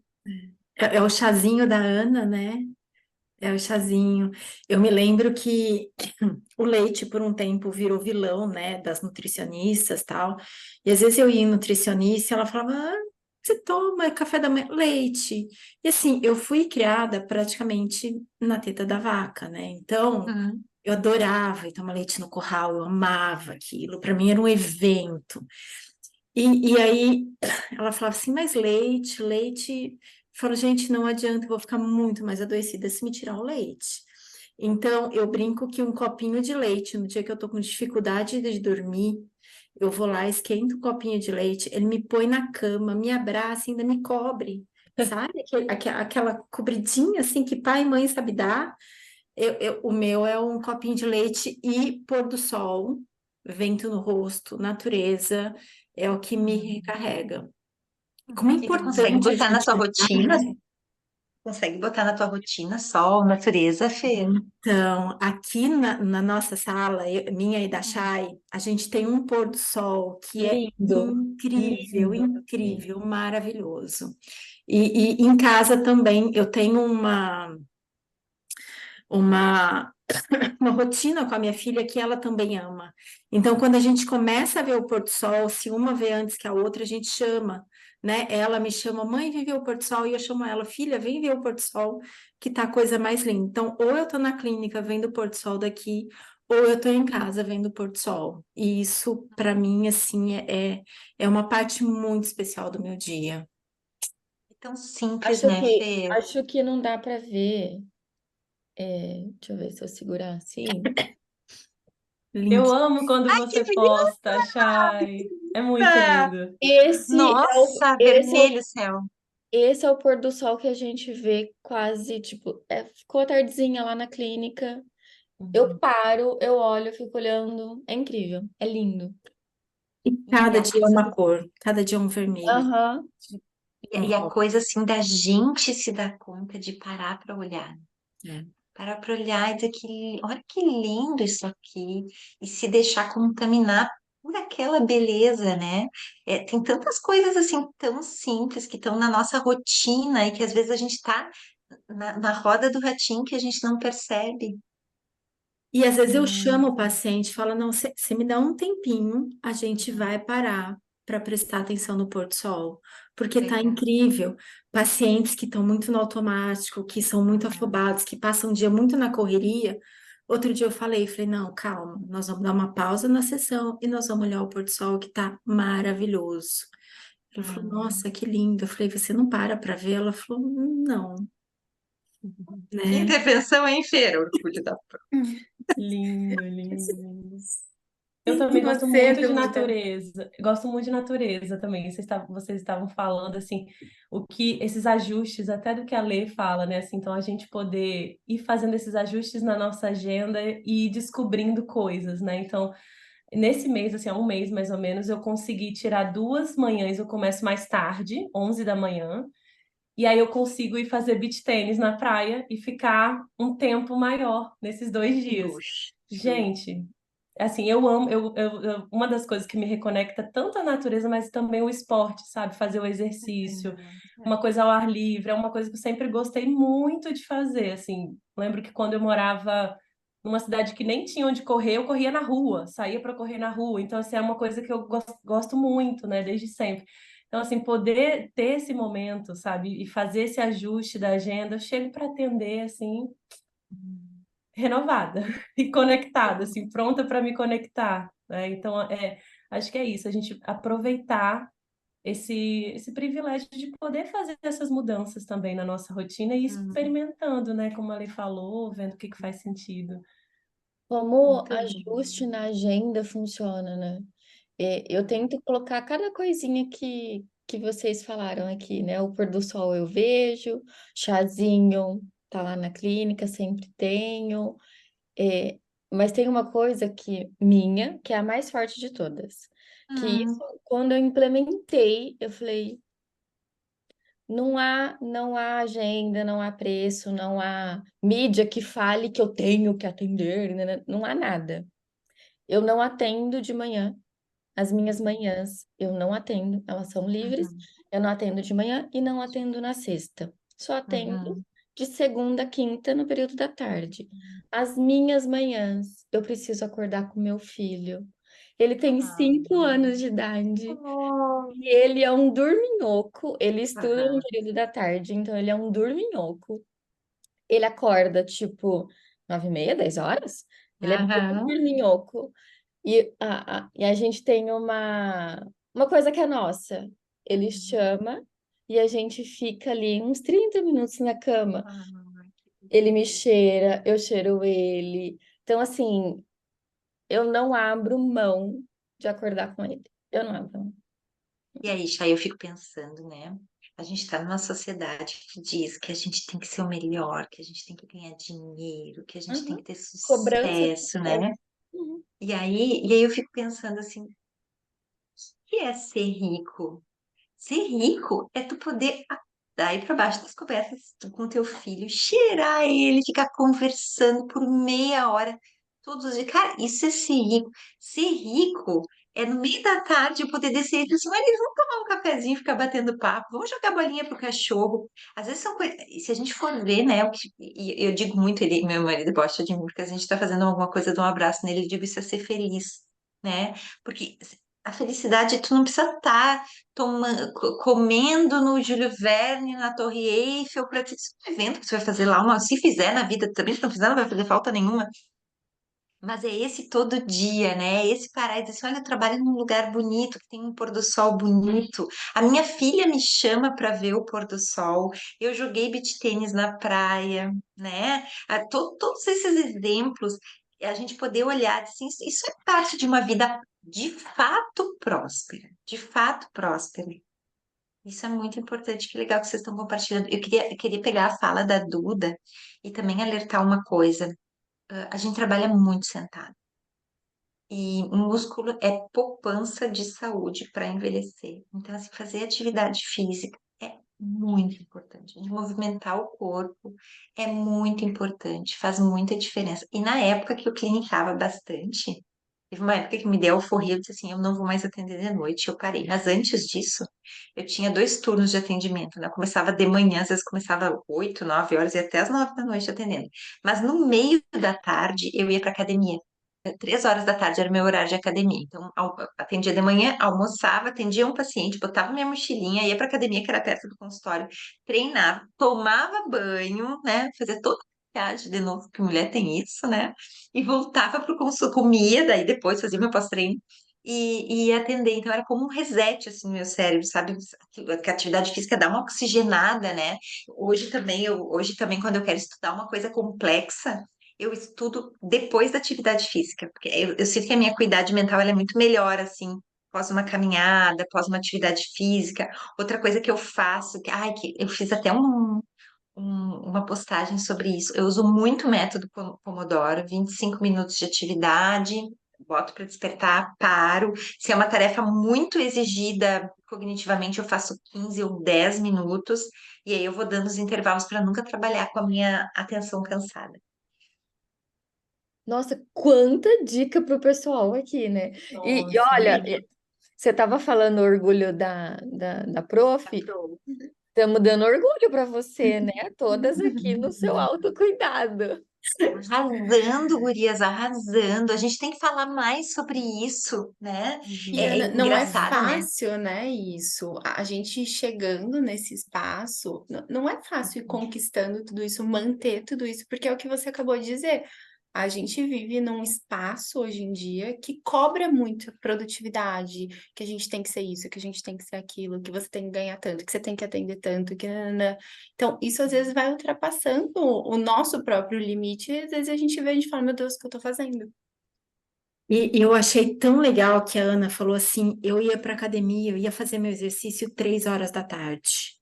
É o chazinho da Ana, né? É o chazinho. Eu me lembro que o leite, por um tempo, virou vilão, né, das nutricionistas, tal. E às vezes eu ia em nutricionista e ela falava, você toma café da manhã, leite. E assim, eu fui criada praticamente na teta da vaca, né? Então, Hum. eu adorava ir tomar leite no curral, eu amava aquilo. Para mim era um evento. E aí ela falava assim, mas leite, leite. Eu falo, gente, não adianta, eu vou ficar muito mais adoecida se me tirar o leite. Então, eu brinco que um copinho de leite, no dia que eu tô com dificuldade de dormir, eu vou lá, esquento um copinho de leite, ele me põe na cama, me abraça, ainda me cobre, sabe? Aquela cobridinha assim que pai e mãe sabe dar. O meu é um copinho de leite e pôr do sol, vento no rosto, natureza, é o que me recarrega. Como é E tu consegue importante a botar na gente tua olhar, rotina? né? Consegue botar na tua rotina sol, natureza, Fê? Então, aqui na nossa sala, minha e da Hum. Chay, a gente tem um pôr do sol que é Lindo, incrível, lindo também. incrível, maravilhoso. E em casa também eu tenho uma uma rotina com a minha filha que ela também ama. Então, quando a gente começa a ver o pôr do sol, se uma vê antes que a outra, a gente chama, né? Ela me chama, mãe, vem ver o pôr do sol, e eu chamo ela, filha, vem ver o pôr do sol, que tá a coisa mais linda. Então, ou eu tô na clínica vendo o pôr do sol daqui, ou eu tô em casa vendo o pôr do sol. E isso, para mim, assim, é uma parte muito especial do meu dia. É tão simples, Acho né, que, Fê? acho que não dá para ver. Deixa eu ver se eu segurar assim. Lindo. Eu amo quando Ai, que você posta, Chay. É muito linda! lindo. Nossa, Esse é o, vermelho céu. esse é o pôr do sol que a gente vê quase, tipo, ficou a tardezinha lá na clínica. Eu Uhum. paro, eu olho, eu fico olhando. É incrível, é lindo. E E cada a dia é coisa, uma cor, cada dia é um vermelho, Aham. um e a rosa. coisa assim da gente se dar conta de parar para olhar. É. Parar para olhar e dizer que, olha que lindo isso aqui. E se deixar contaminar por aquela beleza, né? É, tem tantas coisas assim tão simples que estão na nossa rotina e que às vezes a gente está na roda do ratinho que a gente não percebe. E às vezes eu chamo o Muito paciente e falo, não, você me dá um tempinho, a gente vai parar para prestar atenção no pôr do sol, porque tá legal. incrível. Pacientes que estão muito no automático, que são muito Uhum. afobados, que passam o dia muito na correria. Outro dia eu falei, não, calma, nós vamos dar uma pausa na sessão e nós vamos olhar o pôr do sol que tá maravilhoso. Ele falou, Uhum. nossa, que lindo. Eu falei, você não para ver? Ela falou, não, Que né? intervenção, hein, Feira? Orgulho da Lindo, lindo, lindo. Eu E também gosto você, muito de Duda? natureza. Gosto muito de natureza também. Vocês estavam falando assim, o que esses ajustes, até do que a Lê fala, né? Assim, então a gente poder ir fazendo esses ajustes na nossa agenda e ir descobrindo coisas, né? Então, nesse mês, assim, há um mês mais ou menos, eu consegui tirar 2 manhãs, eu começo mais tarde, 11 da manhã, e aí eu consigo ir fazer beach tênis na praia e ficar um tempo maior nesses 2 dias. luxo. Gente, assim, eu amo, uma das coisas que me reconecta tanto a natureza, mas também o esporte, sabe? Fazer o exercício, uma coisa ao ar livre, é uma coisa que eu sempre gostei muito de fazer, assim. Lembro que quando eu morava numa cidade que nem tinha onde correr, eu corria na rua, saía para correr na rua. Então, assim, é uma coisa que eu gosto muito, né, desde sempre. Então, assim, poder ter esse momento, sabe, e fazer esse ajuste da agenda, eu chego para atender, assim, renovada e conectada, assim, pronta para me conectar, né? Então, acho que é isso, a gente aproveitar esse privilégio de poder fazer essas mudanças também na nossa rotina e ir Uhum. experimentando, né? Como a Lei falou, vendo o que faz sentido. Como Muito ajuste bom. na agenda funciona, né? Eu tento colocar cada coisinha que vocês falaram aqui, né? O pôr do sol eu vejo, chazinho tá lá na clínica, sempre tenho. É, mas tem uma coisa que é a mais forte de todas, que isso, Hum. quando eu implementei, eu falei, não há agenda, não há preço, não há mídia que fale que eu tenho que atender, né? Não há nada. Eu não atendo de manhã. As minhas manhãs eu não atendo, elas são livres. Uhum. Eu não atendo de manhã e não atendo na sexta. Só atendo Uhum. de segunda a quinta no período da tarde. As minhas manhãs, eu preciso acordar com meu filho. Ele tem 5 anos de idade Oh. e ele é um dorminhoco. Ele estuda no Aham. período da tarde, então ele é um dorminhoco. Ele acorda tipo 9h30, 10 horas. Ele é bem Aham. dorminhoco. E a gente tem uma coisa que é nossa. Ele chama e a gente fica ali uns 30 minutos na cama. Ai, que Ele me gostoso. cheira, eu cheiro ele. Então, assim, eu não abro mão de acordar com ele. Eu não abro mão. E aí, Chay, eu fico pensando, né? A gente está numa sociedade que diz que a gente tem que ser o melhor, que a gente tem que ganhar dinheiro, que a gente tem Uhum. que ter Cobrança. sucesso, né? Uhum. E aí eu fico pensando assim, o que é ser rico? Ser rico é tu poder dar ir para baixo das cobertas com teu filho, cheirar ele, ficar conversando por meia hora, todos os dias. Cara, isso é ser rico. Ser rico é no meio da tarde eu poder descer e dizer assim, olha, vamos tomar um cafezinho, ficar batendo papo, vamos jogar bolinha pro cachorro. Às vezes são coisas, se a gente for ver, né, e eu digo muito, ele, meu marido gosta de mim, porque a gente está fazendo alguma coisa, dou um abraço nele, eu digo isso é ser feliz, né? Porque a felicidade, tu não precisa estar comendo no Júlio Verne, na Torre Eiffel, para te isso é um evento que você vai fazer lá, se fizer na vida também, se não fizer, não vai fazer falta nenhuma. Mas é esse todo dia, né? Esse parar e dizer assim, olha, eu trabalho num lugar bonito, que tem um pôr do sol bonito. A minha filha me chama para ver o pôr do sol. Eu joguei beach tênis na praia, né? Todos esses exemplos, a gente poder olhar assim, isso é parte de uma vida de fato próspera, de fato próspera. Isso é muito importante, que legal que vocês estão compartilhando. Eu queria pegar a fala da Duda e também alertar uma coisa. A gente trabalha muito sentado. E músculo é poupança de saúde para envelhecer. Então, assim, fazer atividade física é muito importante. De movimentar o corpo é muito importante, faz muita diferença. E na época que eu clinicava bastante, teve uma época que me deu euforia, eu disse assim, eu não vou mais atender de noite, eu parei. Mas antes disso, eu tinha 2 turnos de atendimento, né? Eu começava de manhã, às vezes começava 8, 9 horas e até as 9 da noite atendendo. Mas no meio da tarde, eu ia para academia. 3 horas da tarde era o meu horário de academia. Então, atendia de manhã, almoçava, atendia um paciente, botava minha mochilinha, ia para academia, que era perto do consultório, treinava, tomava banho, né? Fazia toda a viagem de novo, que mulher tem isso, né? E voltava para o consultório, comia, daí depois fazia meu pós-treino e ia atender. Então, era como um reset, assim, no meu cérebro, sabe? Que a atividade física dá uma oxigenada, né? Hoje também, quando eu quero estudar uma coisa complexa, eu estudo depois da atividade física, porque eu sinto que a minha acuidade mental ela é muito melhor, assim, após uma caminhada, após uma atividade física. Outra coisa que eu faço, que eu fiz até uma postagem sobre isso. Eu uso muito o método Pomodoro, 25 minutos de atividade, boto para despertar, paro. Se é uma tarefa muito exigida cognitivamente, eu faço 15 ou 10 minutos, e aí eu vou dando os intervalos para nunca trabalhar com a minha atenção cansada. Nossa, quanta dica pro pessoal aqui, né? E Nossa, olha, amiga. você estava falando orgulho da prof, estamos dando orgulho para você, né? Todas aqui no seu autocuidado. Arrasando, gurias, arrasando. A gente tem que falar mais sobre isso, né? E É Ana, não é engraçado, né? fácil, né, isso. A gente chegando nesse espaço, não é fácil ir conquistando tudo isso, manter tudo isso, porque é o que você acabou de dizer. A gente vive num espaço hoje em dia que cobra muito produtividade, que a gente tem que ser isso, que a gente tem que ser aquilo, que você tem que ganhar tanto, que você tem que atender tanto, que nanana. Então, isso às vezes vai ultrapassando o nosso próprio limite, e às vezes a gente vê e a gente fala, meu Deus, o que eu tô fazendo? E eu achei tão legal que a Ana falou assim: eu ia para academia, eu ia fazer meu exercício 3 horas da tarde,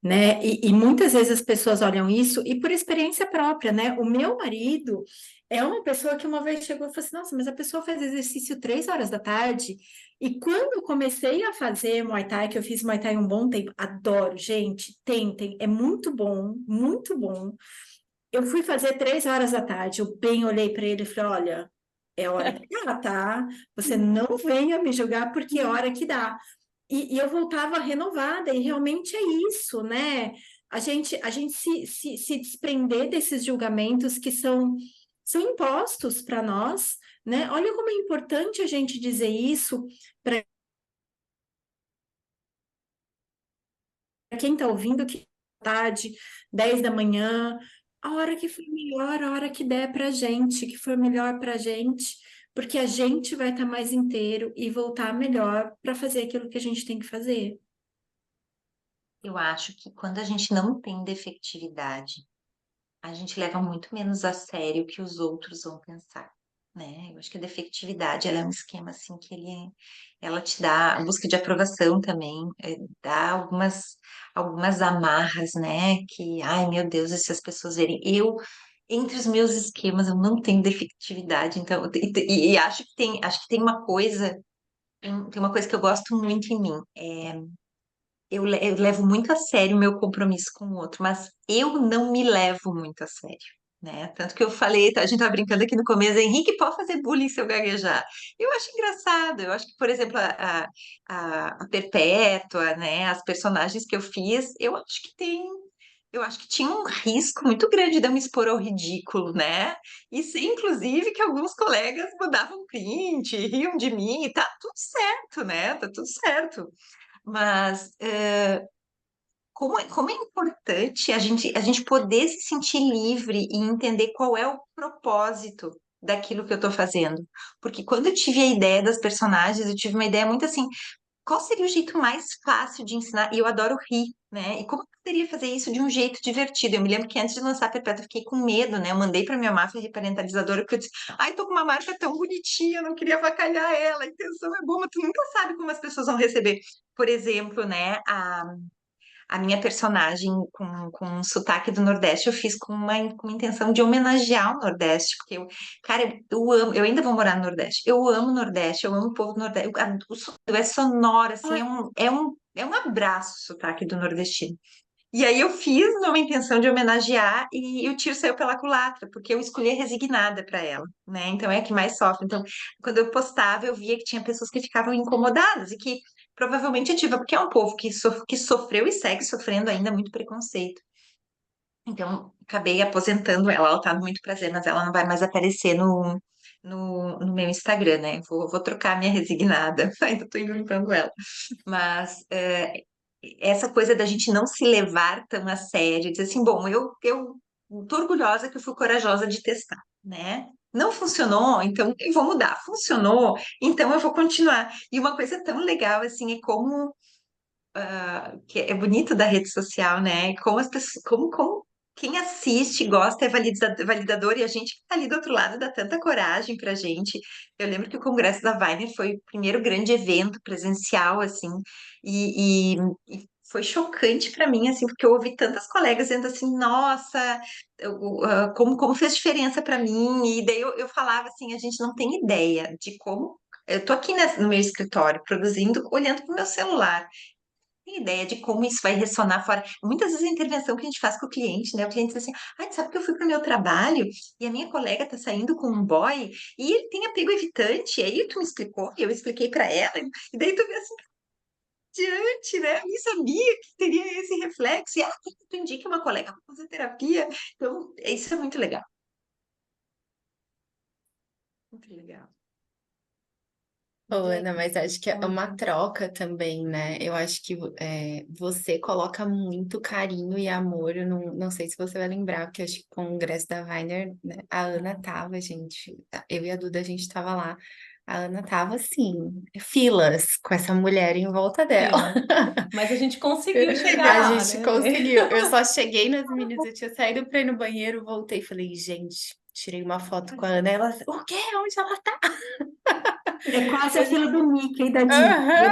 né? E muitas vezes as pessoas olham isso, e por experiência própria, né? O meu marido é uma pessoa que uma vez chegou e falou assim: nossa, mas a pessoa faz exercício 3 horas da tarde. E quando eu comecei a fazer Muay Thai, que eu fiz Muay Thai um bom tempo, adoro, gente, tentem, é muito bom, muito bom. Eu fui fazer 3 horas da tarde, eu bem olhei para ele e falei: olha, é hora que dá, tá? Você não venha me julgar porque é hora que dá. E eu voltava renovada, e realmente é isso, né? a gente se desprender desses julgamentos que são impostos para nós, né? Olha como é importante a gente dizer isso para quem está ouvindo, que tarde, 10 da manhã, a hora que for melhor, a hora que der para a gente, que for melhor para a gente, porque a gente vai estar mais inteiro e voltar melhor para fazer aquilo que a gente tem que fazer. Eu acho que quando a gente não tem defectividade, a gente leva muito menos a sério o que os outros vão pensar, né? Eu acho que a defectividade, ela é um esquema assim que ela te dá a busca de aprovação também, dá algumas amarras, né? Que, ai meu Deus, e se as pessoas verem, entre os meus esquemas, eu não tenho defectividade, então, e acho que tem uma coisa, tem uma coisa que eu gosto muito em mim. Eu levo muito a sério o meu compromisso com o outro, mas eu não me levo muito a sério, né? Tanto que eu falei, a gente tava brincando aqui no começo, Henrique, pode fazer bullying se eu gaguejar. Eu acho engraçado, eu acho que, por exemplo, a Perpétua, né? As personagens que eu fiz, eu acho que tinha um risco muito grande de eu me expor ao ridículo, né? E sei, inclusive, que alguns colegas mandavam print, riam de mim, e tá tudo certo, né? Tá tudo certo. Mas como é importante a gente poder se sentir livre e entender qual é o propósito daquilo que eu estou fazendo. Porque quando eu tive a ideia das personagens, eu tive uma ideia muito assim, qual seria o jeito mais fácil de ensinar? E eu adoro rir, né? E como eu poderia fazer isso de um jeito divertido? Eu me lembro que antes de lançar a Perpétua, eu fiquei com medo, né? Eu mandei para minha máfia reparentalizadora, porque eu disse, ai, tô com uma marca tão bonitinha, eu não queria avacalhar ela, a intenção é boa, mas tu nunca sabe como as pessoas vão receber. Por exemplo, né, a minha personagem com um sotaque do Nordeste, eu fiz com uma intenção de homenagear o Nordeste, porque cara, eu amo, eu ainda vou morar no Nordeste, eu amo o Nordeste, eu amo o povo do Nordeste, o sotaque é sonoro, assim, é um abraço o sotaque do nordestino. E aí eu fiz numa intenção de homenagear e o tiro saiu pela culatra, porque eu escolhi a resignada para ela, né? Então é a que mais sofre. Então, quando eu postava, eu via que tinha pessoas que ficavam incomodadas e que provavelmente ativa, porque é um povo que sofreu e segue sofrendo ainda muito preconceito. Então, acabei aposentando ela, ela tá no Muito Prazer, mas ela não vai mais aparecer no meu Instagram, né? Vou trocar a minha resignada, ainda tô inventando ela. Mas essa coisa da gente não se levar tão a sério, dizer assim, bom, eu tô orgulhosa que eu fui corajosa de testar, né? Não funcionou, então eu vou mudar. Funcionou, então eu vou continuar. E uma coisa tão legal assim é como que é bonito da rede social, né? Como as pessoas, como quem assiste, gosta, é validador, e a gente que está ali do outro lado dá tanta coragem pra gente. Eu lembro que o Congresso da Weiner foi o primeiro grande evento presencial, assim, e foi chocante para mim, assim, porque eu ouvi tantas colegas dizendo assim, nossa, como fez diferença para mim, e daí eu falava assim, a gente não tem ideia de como. Eu tô aqui no meu escritório, produzindo, olhando para o meu celular tem ideia de como isso vai ressonar fora. Muitas vezes a intervenção que a gente faz com o cliente, né? O cliente diz assim, ai, sabe que eu fui para o meu trabalho e a minha colega está saindo com um boy e ele tem apego evitante. E aí tu me explicou, e eu expliquei para ela, e daí tu vê assim, diante, né? Eu nem sabia que teria esse reflexo. E tu indica uma colega para fazer terapia. Então, isso é muito legal. Muito legal. Ô, Ana, mas acho que é uma troca também, né? Eu acho que você coloca muito carinho e amor. Eu não sei se você vai lembrar, porque acho que com o Congresso da Weiner, né, a Ana tava, gente. Eu e a Duda, a gente tava lá. A Ana tava assim, filas com essa mulher em volta dela. Fila. Mas a gente conseguiu chegar A lá, gente né? conseguiu. Eu só cheguei nas meninas, eu tinha saído pra ir no banheiro, voltei e falei, gente, tirei uma foto com a Ana. Ela, o quê? Onde ela tá? É quase a Mas, fila do Mickey e da Disney. aham.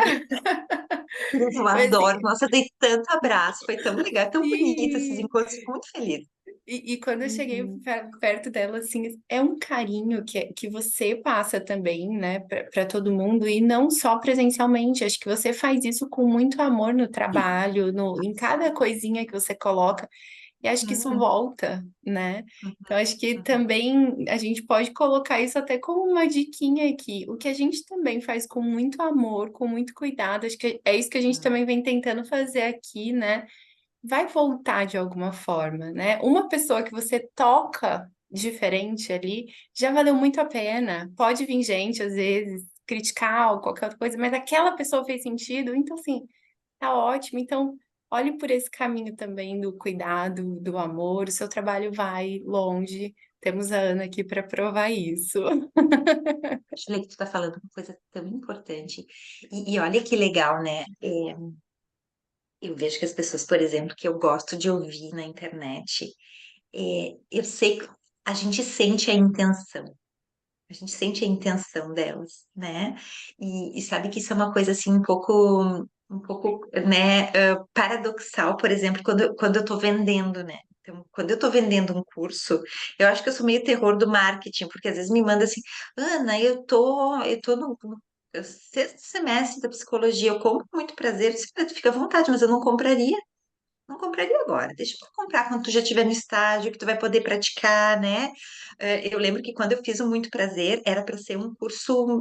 Eu Mas, adoro. Nossa, eu dei tanto abraço. Foi tão legal, tão bonito esses e, encontros. Fico muito feliz. e quando eu cheguei Uhum. perto dela, assim, é um carinho que você passa também, né, para todo mundo, e não só presencialmente. Acho que você faz isso com muito amor no trabalho, em cada coisinha que você coloca. E acho que isso Uhum, volta, né? uhum, Então, acho que uhum. também a gente pode colocar isso até como uma diquinha aqui. O que a gente também faz com muito amor, com muito cuidado, acho que é isso que a gente também vem tentando fazer aqui, né? vai voltar de alguma forma, né? Uma pessoa que você toca diferente ali já valeu muito a pena. Pode vir gente, às vezes, criticar ou qualquer outra coisa, mas aquela pessoa fez sentido, então, assim, tá ótimo. Então, olhe por esse caminho também do cuidado, do amor. O seu trabalho vai longe. Temos a Ana aqui para provar isso. Acho que tu tá falando uma coisa tão importante. E olha que legal, né? Eu vejo que as pessoas, por exemplo, que eu gosto de ouvir na internet, eu sei que a gente sente a intenção. A gente sente a intenção delas, né? E sabe que isso é uma coisa assim um pouco, né, paradoxal, por exemplo, quando eu tô vendendo, né? Então, quando eu tô vendendo um curso, eu acho que eu sou meio terror do marketing, porque às vezes me manda assim, Ana, eu tô no sexto semestre da psicologia, eu compro com muito prazer, eu disse, fica à vontade, mas eu não compraria agora, deixa eu comprar quando tu já estiver no estágio, que tu vai poder praticar, né? Eu lembro que quando eu fiz o Muito Prazer, era para ser um curso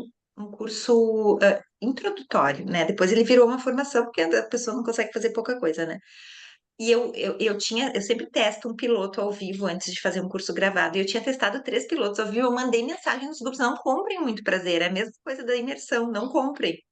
introdutório, né? Depois ele virou uma formação, porque a pessoa não consegue fazer pouca coisa, né? E eu sempre testo um piloto ao vivo antes de fazer um curso gravado. E eu tinha testado 3 pilotos ao vivo, eu mandei mensagem nos grupos, não comprem o Muito Prazer, é a mesma coisa da imersão, não comprem.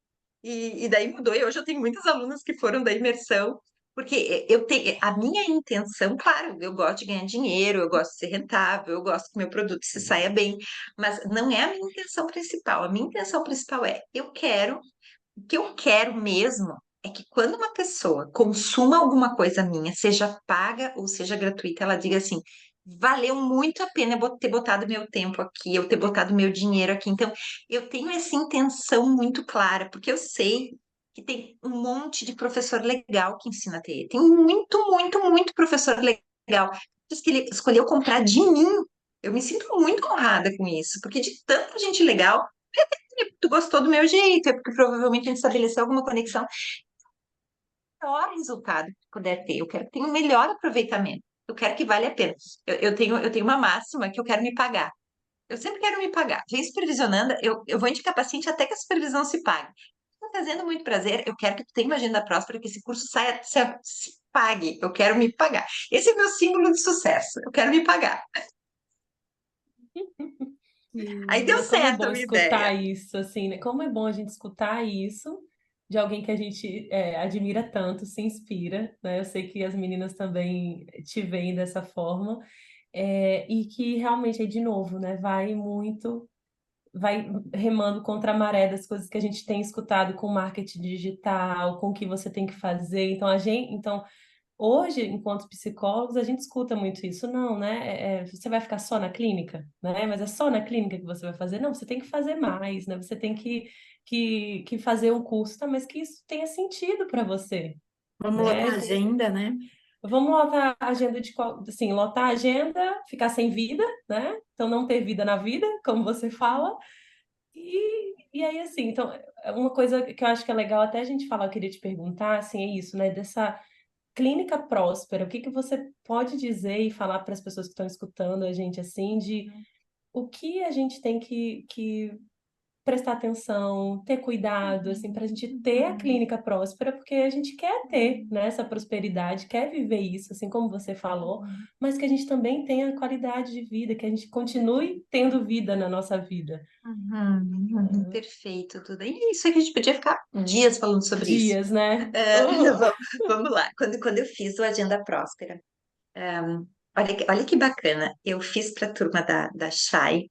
E daí mudou, e hoje eu tenho muitas alunas que foram da imersão, porque eu tenho a minha intenção, claro, eu gosto de ganhar dinheiro, eu gosto de ser rentável, eu gosto que meu produto se saia bem, mas não é a minha intenção principal. A minha intenção principal o que eu quero mesmo é que quando uma pessoa consuma alguma coisa minha, seja paga ou seja gratuita, ela diga assim: valeu muito a pena eu ter botado meu tempo aqui, eu ter botado meu dinheiro aqui. Então, eu tenho essa intenção muito clara, porque eu sei que tem um monte de professor legal que ensina a TI. Tem muito, muito, muito professor legal. Diz que ele escolheu comprar de mim. Eu me sinto muito honrada com isso, porque de tanta gente legal tu gostou do meu jeito, é porque provavelmente a gente estabeleceu alguma conexão. O melhor resultado que puder ter, eu quero que tenha um melhor aproveitamento. Eu quero que valha a pena. Eu tenho uma máxima que eu quero me pagar. Eu sempre quero me pagar. Vem supervisionando, eu vou indicar paciente até que a supervisão se pague. Estou fazendo muito prazer, eu quero que tu tenha uma agenda próspera, que esse curso saia, se pague. Eu quero me pagar. Esse é meu símbolo de sucesso. Eu quero me pagar. Aí deu Mas como é certo a bom minha ideia. escutar isso, assim, né? Como é bom a gente escutar isso de alguém que a gente admira tanto, se inspira, né? Eu sei que as meninas também te veem dessa forma, e que realmente, aí, de novo, né? Vai remando contra a maré das coisas que a gente tem escutado com marketing digital, com o que você tem que fazer. Então, hoje, enquanto psicólogos, a gente escuta muito isso. Não, né? Você vai ficar só na clínica, né? Mas é só na clínica que você vai fazer? Não, você tem que fazer mais, né? Você tem que fazer um curso, tá? Mas que isso tenha sentido para você, Vamos lotar né? a agenda, né? Vamos lotar a agenda assim, lotar a agenda, ficar sem vida, né? Então, não ter vida na vida, como você fala. E aí, assim, então, uma coisa que eu acho que é legal até a gente falar, eu queria te perguntar, assim, é isso, né? Dessa clínica próspera, o que que você pode dizer e falar para as pessoas que estão escutando a gente, assim, de o que a gente tem que prestar atenção, ter cuidado, assim, para a gente ter a clínica próspera, porque a gente quer ter, né, essa prosperidade, quer viver isso, assim como você falou, mas que a gente também tenha qualidade de vida, que a gente continue tendo vida na nossa vida. Perfeito, tudo. E isso é que a gente podia ficar dias falando sobre isso. Dias, né? Vamos lá. Quando eu fiz o Agenda Próspera, olha que bacana. Eu fiz para a turma da Chay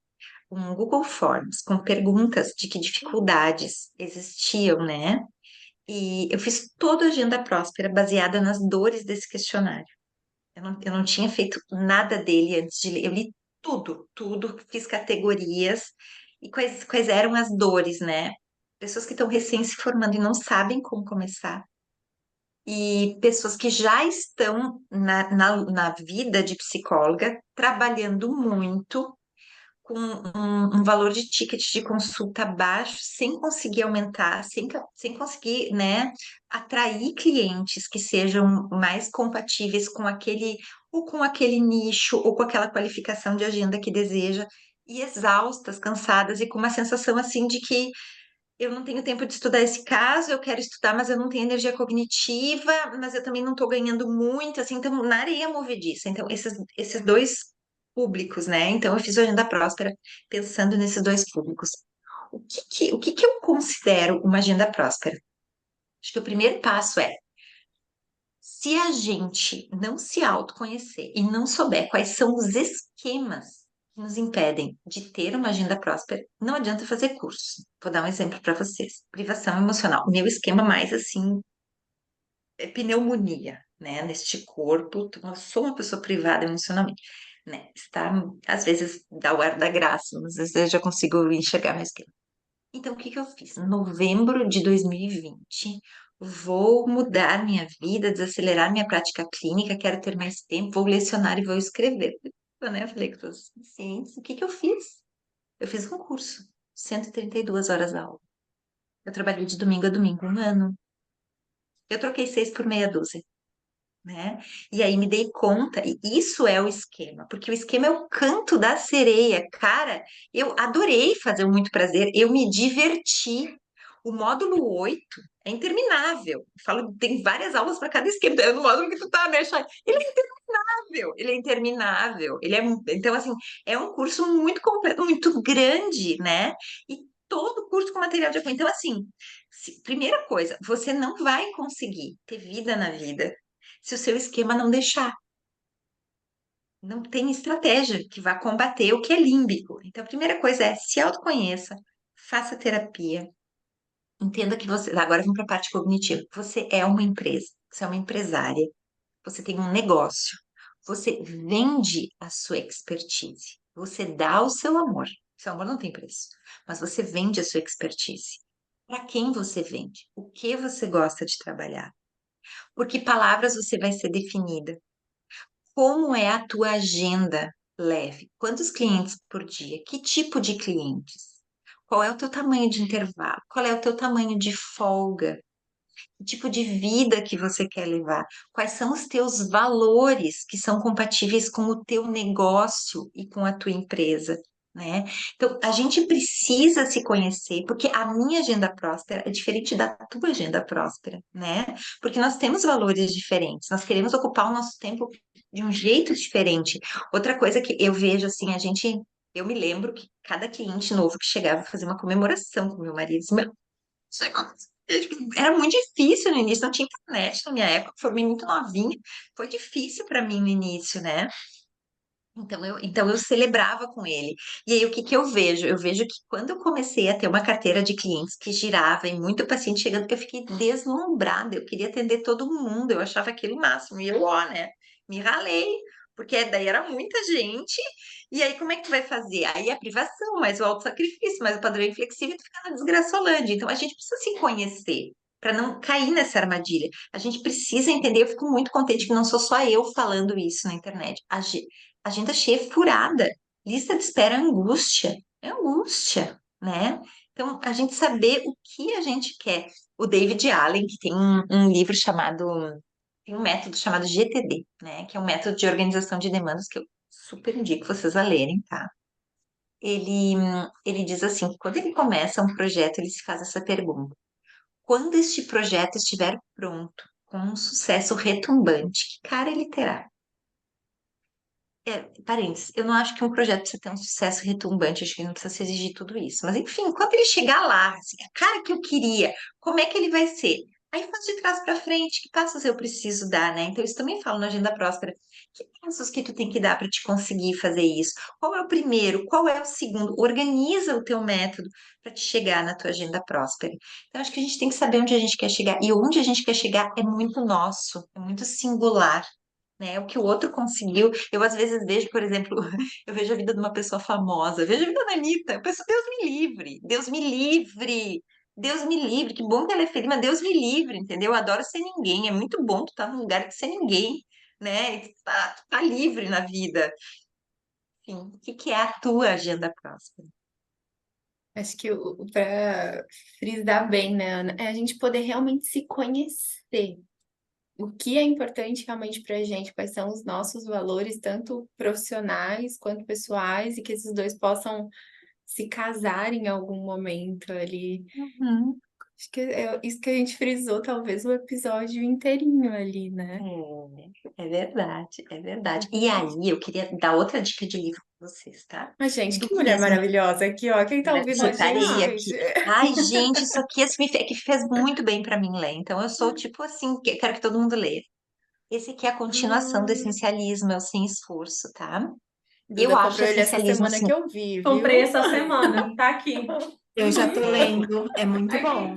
um Google Forms com perguntas de que dificuldades existiam, né? E eu fiz toda a Agenda Próspera baseada nas dores desse questionário. Eu não tinha feito nada dele antes de ler. Eu li tudo, tudo, fiz categorias. E quais eram as dores, né? Pessoas que estão recém se formando e não sabem como começar. E pessoas que já estão na vida de psicóloga, trabalhando muito, com um valor de ticket de consulta baixo, sem conseguir aumentar, sem conseguir, né, atrair clientes que sejam mais compatíveis com aquele nicho, ou com aquela qualificação de agenda que deseja, e exaustas, cansadas, e com uma sensação assim de que eu não tenho tempo de estudar esse caso, eu quero estudar, mas eu não tenho energia cognitiva, mas eu também não estou ganhando muito, assim, então, na areia movediça. Então, esses dois públicos, né? Então, eu fiz o Agenda Próspera pensando nesses dois públicos. O que que eu considero uma agenda próspera? Acho que o primeiro passo é, se a gente não se autoconhecer e não souber quais são os esquemas que nos impedem de ter uma agenda próspera, não adianta fazer curso. Vou dar um exemplo para vocês. Privação emocional. Meu esquema mais assim é pneumonia, né? Neste corpo, eu sou uma pessoa privada emocionalmente, né? Está, às vezes dá o ar da graça, mas às vezes eu já consigo enxergar meu esquema. Então, o que que eu fiz? Em novembro de 2020, vou mudar minha vida, desacelerar minha prática clínica, quero ter mais tempo, vou lecionar e vou escrever. Né? Eu falei com todos os pacientes, o que que eu fiz? Eu fiz um curso, 132 horas aula. Eu trabalhei de domingo a domingo, um ano. Eu troquei 6 por meia dúzia, né? E aí me dei conta, e isso é o esquema, porque o esquema é o canto da sereia. Cara, eu adorei fazer o Muito Prazer, eu me diverti. O módulo 8 é interminável. Eu falo, tem várias aulas para cada esquema. É no módulo que tu tá, né, Chay? Ele é interminável, ele é interminável. Então, assim, é um curso muito completo, muito grande, né? E todo curso com material de apoio. Então, assim, primeira coisa, você não vai conseguir ter vida na vida se o seu esquema não deixar. Não tem estratégia que vá combater o que é límbico. Então, a primeira coisa é se autoconheça, faça terapia, entenda que você. Agora vamos para a parte cognitiva. Você é uma empresa, você é uma empresária, você tem um negócio, você vende a sua expertise, você dá o seu amor. Seu amor não tem preço, mas você vende a sua expertise. Para quem você vende? O que você gosta de trabalhar? Por que palavras você vai ser definida? Como é a tua agenda leve? Quantos clientes por dia? Que tipo de clientes? Qual é o teu tamanho de intervalo? Qual é o teu tamanho de folga? Que tipo de vida que você quer levar? Quais são os teus valores que são compatíveis com o teu negócio e com a tua empresa, né? Então, a gente precisa se conhecer, porque a minha agenda próspera é diferente da tua agenda próspera, né? Porque nós temos valores diferentes, nós queremos ocupar o nosso tempo de um jeito diferente. Outra coisa que eu vejo assim, eu me lembro que cada cliente novo que chegava a fazer uma comemoração com meu marido, disse, meu, era muito difícil no início, não tinha internet na minha época, formei muito novinha, foi difícil para mim no início, né? Então eu celebrava com ele. E aí o que que eu vejo? Eu vejo que quando eu comecei a ter uma carteira de clientes que girava e muito paciente chegando, eu fiquei deslumbrada, eu queria atender todo mundo, eu achava aquilo o máximo. E eu, ó, né, me ralei, porque daí era muita gente. E aí como é que tu vai fazer? Aí a privação, mais o autossacrifício, mais o padrão inflexível, e tu fica na desgraçolândia. Então a gente precisa se conhecer. Para não cair nessa armadilha. A gente precisa entender. Eu fico muito contente que não sou só eu falando isso na internet. Agenda cheia, furada. Lista de espera, angústia. É angústia, né? Então, a gente saber o que a gente quer. O David Allen, que tem um livro chamado, tem um método chamado GTD, né? Que é um método de organização de demandas que eu super indico vocês a lerem, tá? Ele, ele diz assim, que quando ele começa um projeto, ele se faz essa pergunta. Quando este projeto estiver pronto, com um sucesso retumbante, que cara ele terá? Parênteses, eu não acho que um projeto precisa ter um sucesso retumbante, acho que não precisa se exigir tudo isso. Mas, enfim, quando ele chegar lá, assim, a cara que eu queria, como é que ele vai ser? Aí faz de trás para frente, que passos eu preciso dar, né? Então, isso também falo na Agenda Próspera. Que passos que tu tem que dar para te conseguir fazer isso? Qual é o primeiro? Qual é o segundo? Organiza o teu método para te chegar na tua Agenda Próspera. Então, acho que a gente tem que saber onde a gente quer chegar. E onde a gente quer chegar é muito nosso, é muito singular, né? O que o outro conseguiu. Eu às vezes vejo, por exemplo, eu vejo a vida de uma pessoa famosa, vejo a vida da Anitta, eu penso, Deus me livre, Deus me livre, Deus me livre, que bom que ela é feliz, mas Deus me livre, entendeu? Eu adoro ser ninguém, é muito bom tu estar num lugar de ser ninguém, né? E tu tá livre na vida. Enfim, o que que é a tua agenda próspera? Acho que para frisar bem, né, Ana, é a gente poder realmente se conhecer. O que é importante realmente para a gente, quais são os nossos valores, tanto profissionais quanto pessoais, e que esses dois possam se casar em algum momento ali. Uhum. Acho que é isso que a gente frisou, talvez o episódio inteirinho ali, né? É verdade, é verdade. E aí, eu queria dar outra dica de livro para vocês, tá? Mas, gente, Do que mulher mesmo. maravilhosa aqui, ó. Quem tá ouvindo a Separei gente? aqui. Ai, gente, isso aqui assim, é que fez muito bem para mim ler. Então, eu sou tipo assim, quero que todo mundo leia. Esse aqui é a continuação do Hum, essencialismo, é o sem esforço, tá? Eu Duda acho o comprou ele essa essencialismo semana assim que eu vi, Comprei viu? essa semana, tá aqui. Eu já tô lendo, é muito bom.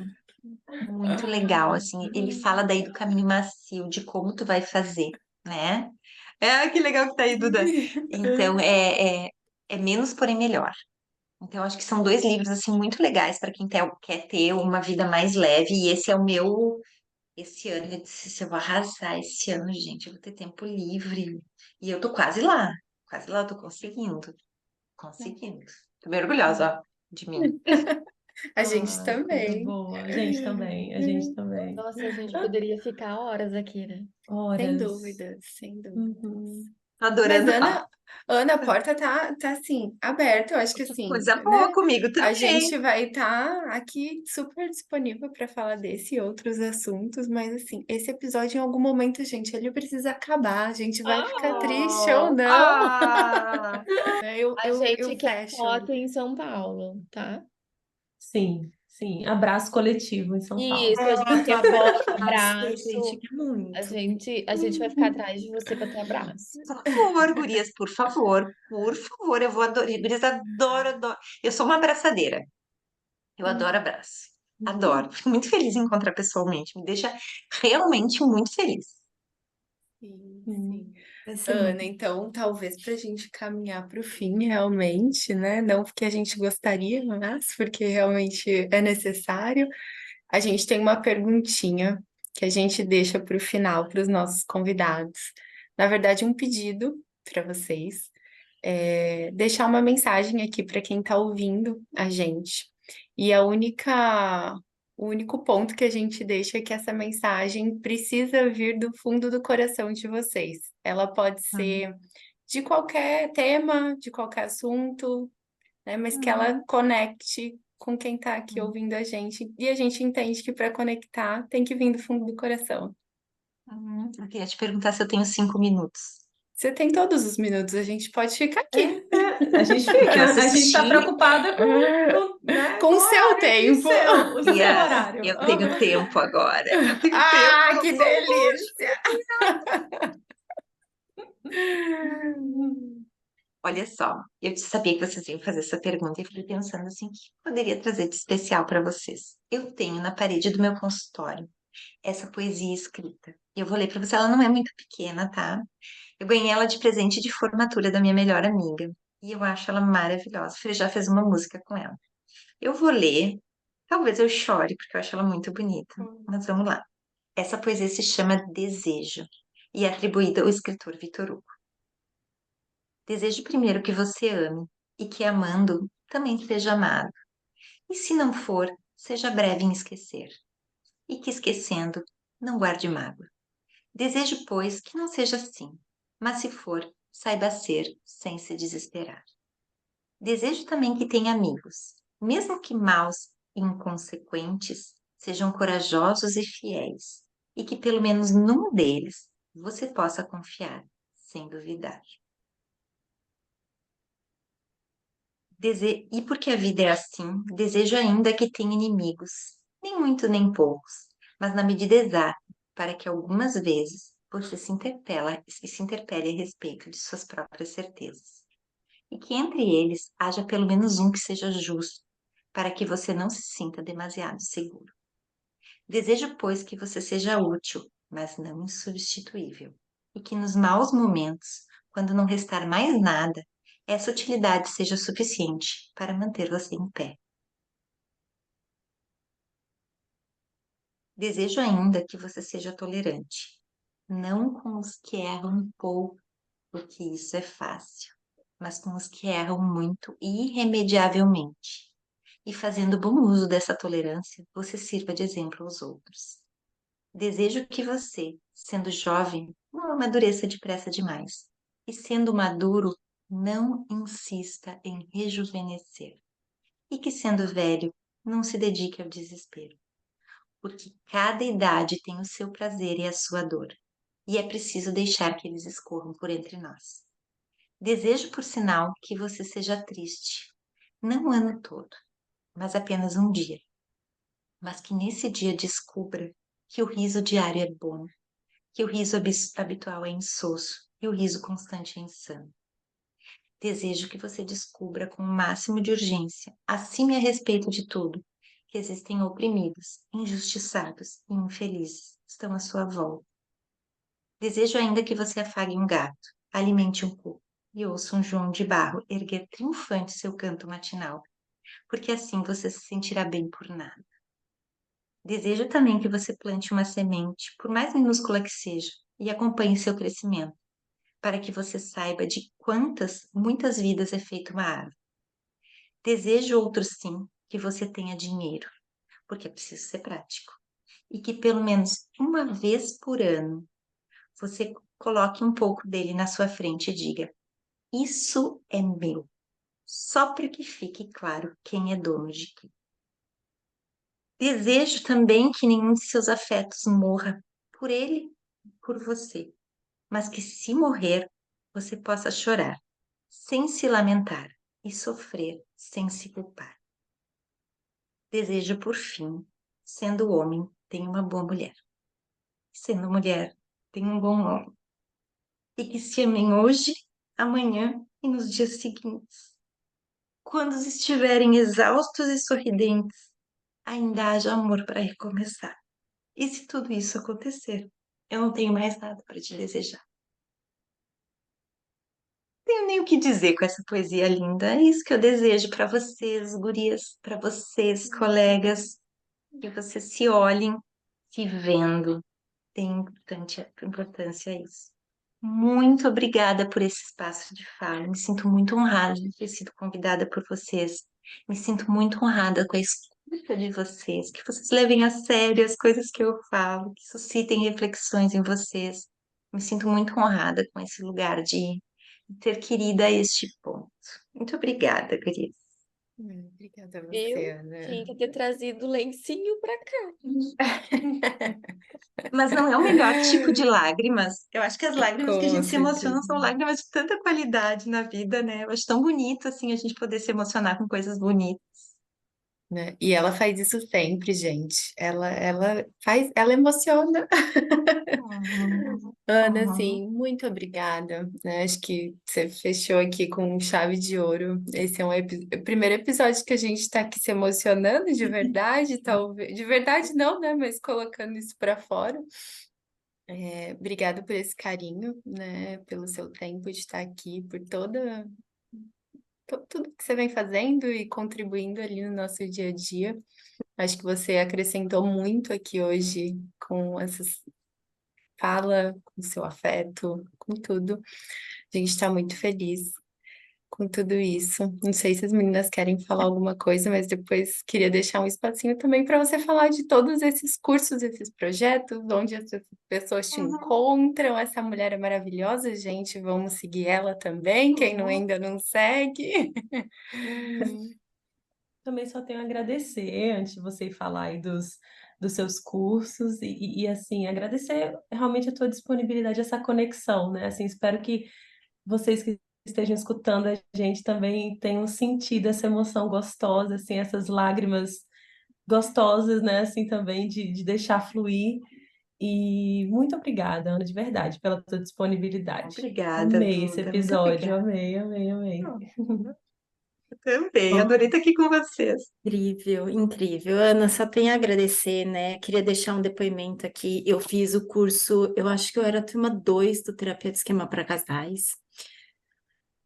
muito legal, assim. Ele fala daí do caminho macio, de como tu vai fazer, né? Que legal que tá aí, Duda. Então, é menos, porém melhor. Então, eu acho que são dois livros, assim, muito legais para quem quer ter uma vida mais leve. E esse é o meu. Esse ano, eu disse, se eu vou arrasar esse ano, gente, eu vou ter tempo livre. E eu tô quase lá, eu tô conseguindo. Conseguindo. Tô bem orgulhosa, ó, de mim. A gente Ai, coisa também. boa. A gente também, a gente também. Nossa, a gente poderia ficar horas aqui, né? Sem Horas. dúvidas, sem dúvidas. Uhum. Tô Mas adorando o papo. Ana, a porta tá assim, aberta. Eu acho que assim, Coisa boa né? comigo A também. gente vai estar aqui super disponível para falar desse e outros assuntos, mas assim, esse episódio em algum momento, gente, ele precisa acabar. A gente vai ficar triste ou Oh, não, ah, né? Eu, A eu, eu gente quer fecho. foto em São Paulo, tá? Sim, sim. Abraço coletivo em São Paulo. Isso, a gente quer foto, A gente abraço. quer A muito. gente, a gente vai ficar atrás de você para ter abraço. por favor, gurias, por favor, eu vou adorar. Gurias, adoro, adoro. Eu sou uma abraçadeira. Eu adoro abraço. Adoro. Fico muito feliz em encontrar pessoalmente. Me deixa realmente muito feliz. Sim, sim. Hum. Vai ser Ana, muito. então talvez para a gente caminhar para o fim realmente, né? Não porque a gente gostaria, mas porque realmente é necessário. A gente tem uma perguntinha que a gente deixa para o final para os nossos convidados. Na verdade, um pedido para vocês. Deixar uma mensagem aqui para quem está ouvindo a gente. E o único ponto que a gente deixa é que essa mensagem precisa vir do fundo do coração de vocês. Ela pode Uhum. ser de qualquer tema, de qualquer assunto, né? Mas que ela Uhum. conecte com quem está aqui ouvindo a gente. E a gente entende que para conectar tem que vir do fundo do coração. Eu queria te perguntar se eu tenho 5 minutos. Você tem todos os minutos, a gente pode ficar aqui. A gente Porque eu fica, a gente está assisti. preocupada né, Com com o o seu horário aqui tempo. seu, o seu Yes, horário. eu tenho tempo agora. Eu tenho tempo. Ah, que delícia! Olha só, eu sabia que vocês iam fazer essa pergunta e fiquei pensando assim, o que eu poderia trazer de especial para vocês? Eu tenho na parede do meu consultório essa poesia escrita. Eu vou ler para você, ela não é muito pequena, tá? Eu ganhei ela de presente de formatura da minha melhor amiga e eu acho ela maravilhosa. Ele já fez uma música com ela. Eu vou ler, talvez eu chore porque eu acho ela muito bonita, mas vamos lá. Essa poesia se chama Desejo e é atribuída ao escritor Victor Hugo. Desejo primeiro que você ame e que amando também seja amado. E se não for, seja breve em esquecer. E que esquecendo, não guarde mágoa. Desejo, pois, que não seja assim, mas se for, saiba ser sem se desesperar. Desejo também que tenha amigos, mesmo que maus e inconsequentes, sejam corajosos e fiéis, e que pelo menos num deles você possa confiar, sem duvidar. E porque a vida é assim, desejo ainda que tenha inimigos, nem muito nem poucos, mas na medida exata, para que algumas vezes você se interpele a respeito de suas próprias certezas. E que entre eles haja pelo menos um que seja justo, para que você não se sinta demasiado seguro. Desejo, pois, que você seja útil, mas não insubstituível, e que nos maus momentos, quando não restar mais nada, essa utilidade seja suficiente para manter você em pé. Desejo ainda que você seja tolerante, não com os que erram um pouco, porque isso é fácil, mas com os que erram muito e irremediavelmente. E fazendo bom uso dessa tolerância, você sirva de exemplo aos outros. Desejo que você, sendo jovem, não amadureça depressa demais. E sendo maduro, não insista em rejuvenescer. e que, sendo velho, não se dedique ao desespero, porque cada idade tem o seu prazer e a sua dor, e é preciso deixar que eles escorram por entre nós. Desejo, por sinal, que você seja triste, não o ano todo, mas apenas um dia, mas que nesse dia descubra que o riso diário é bom, que o riso habitual é insosso e o riso constante é insano. Desejo que você descubra com o máximo de urgência, acima e a respeito de tudo, que existem oprimidos, injustiçados e infelizes estão à sua volta. Desejo ainda que você afague um gato, alimente um cuco e ouça um João de Barro erguer triunfante seu canto matinal, porque assim você se sentirá bem por nada. Desejo também que você plante uma semente, por mais minúscula que seja, e acompanhe seu crescimento, para que você saiba de quantas, muitas vidas é feita uma árvore. Desejo outro sim, que você tenha dinheiro, porque é preciso ser prático, e que pelo menos uma vez por ano você coloque um pouco dele na sua frente e diga: Isso é meu, só para que fique claro quem é dono de quem. Desejo também que nenhum de seus afetos morra por ele, por você, mas que se morrer, você possa chorar, sem se lamentar, e sofrer sem se culpar. Desejo, por fim, sendo homem, tenha uma boa mulher. Sendo mulher, tenha um bom homem. E que se amem hoje, amanhã e nos dias seguintes. Quando estiverem exaustos e sorridentes, ainda haja amor para recomeçar. E se tudo isso acontecer, eu não tenho mais nada para te desejar. Não tenho nem o que dizer com essa poesia linda. É isso que eu desejo para vocês, gurias, para vocês, colegas, que vocês se olhem se vendo. Tem importância isso. Muito obrigada por esse espaço de fala. Me sinto muito honrada de ter sido convidada por vocês. Me sinto muito honrada com a escuta de vocês, que vocês levem a sério as coisas que eu falo, que suscitem reflexões em vocês. Me sinto muito honrada com esse lugar de ter querida a este ponto. Muito obrigada, Gurias. Obrigada a você, Eu Ana. tinha que ter trazido o lencinho pra cá. Mas não é o melhor tipo de lágrimas. Eu acho que as lágrimas que a Com gente se emociona certeza. são lágrimas de tanta qualidade na vida, né? Eu acho tão bonito assim a gente poder se emocionar com coisas bonitas. Né? E ela faz isso sempre, gente. Ela emociona. Ana, Uhum. sim, muito obrigada, né? Acho que você fechou aqui com chave de ouro. Esse é o primeiro episódio que a gente está aqui se emocionando de verdade, talvez. De verdade não, né? Mas colocando isso para fora. Obrigada por esse carinho, né? Pelo seu tempo de estar aqui, por tudo que você vem fazendo e contribuindo ali no nosso dia a dia. Acho que você acrescentou muito aqui hoje com essas fala, com seu afeto, com tudo. A gente está muito feliz com tudo isso. Não sei se as meninas querem falar alguma coisa, mas depois queria deixar um espacinho também para você falar de todos esses cursos, esses projetos, onde as pessoas te Uhum. encontram. Essa mulher é maravilhosa, gente. Vamos seguir ela também, quem não, Uhum. ainda não segue. Também só tenho a agradecer antes de você ir falar aí dos seus cursos assim, agradecer realmente a tua disponibilidade, essa conexão, né? Assim, espero que vocês que estejam escutando a gente também tenham sentido essa emoção gostosa, assim, essas lágrimas gostosas, né? Assim, também de deixar fluir. E muito obrigada, Ana, de verdade, pela tua disponibilidade. Obrigada, Amei esse Duda. Muito episódio, obrigada. amei, amei, amei. Eu também. Bom, Adorei estar aqui com vocês. incrível, incrível. Ana, só tenho a agradecer, né? Queria deixar um depoimento aqui. Eu fiz o curso, eu acho que eu era a turma 2 do Terapia de Esquema para Casais.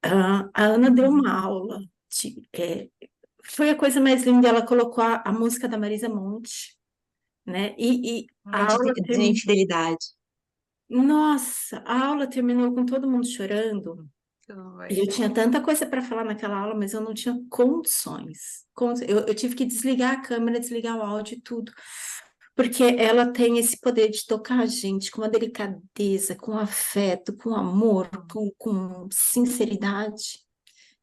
A Ana deu uma aula, foi a coisa mais linda. Ela colocou a música da Marisa Monte, né? E Ai, a aula de terminou. infidelidade. Nossa, a aula terminou com todo mundo chorando. E Foi. eu tinha tanta coisa para falar naquela aula, mas eu não tinha condições. Eu tive que desligar a câmera, desligar o áudio e tudo. Porque ela tem esse poder de tocar a gente com uma delicadeza, com afeto, com amor, com sinceridade.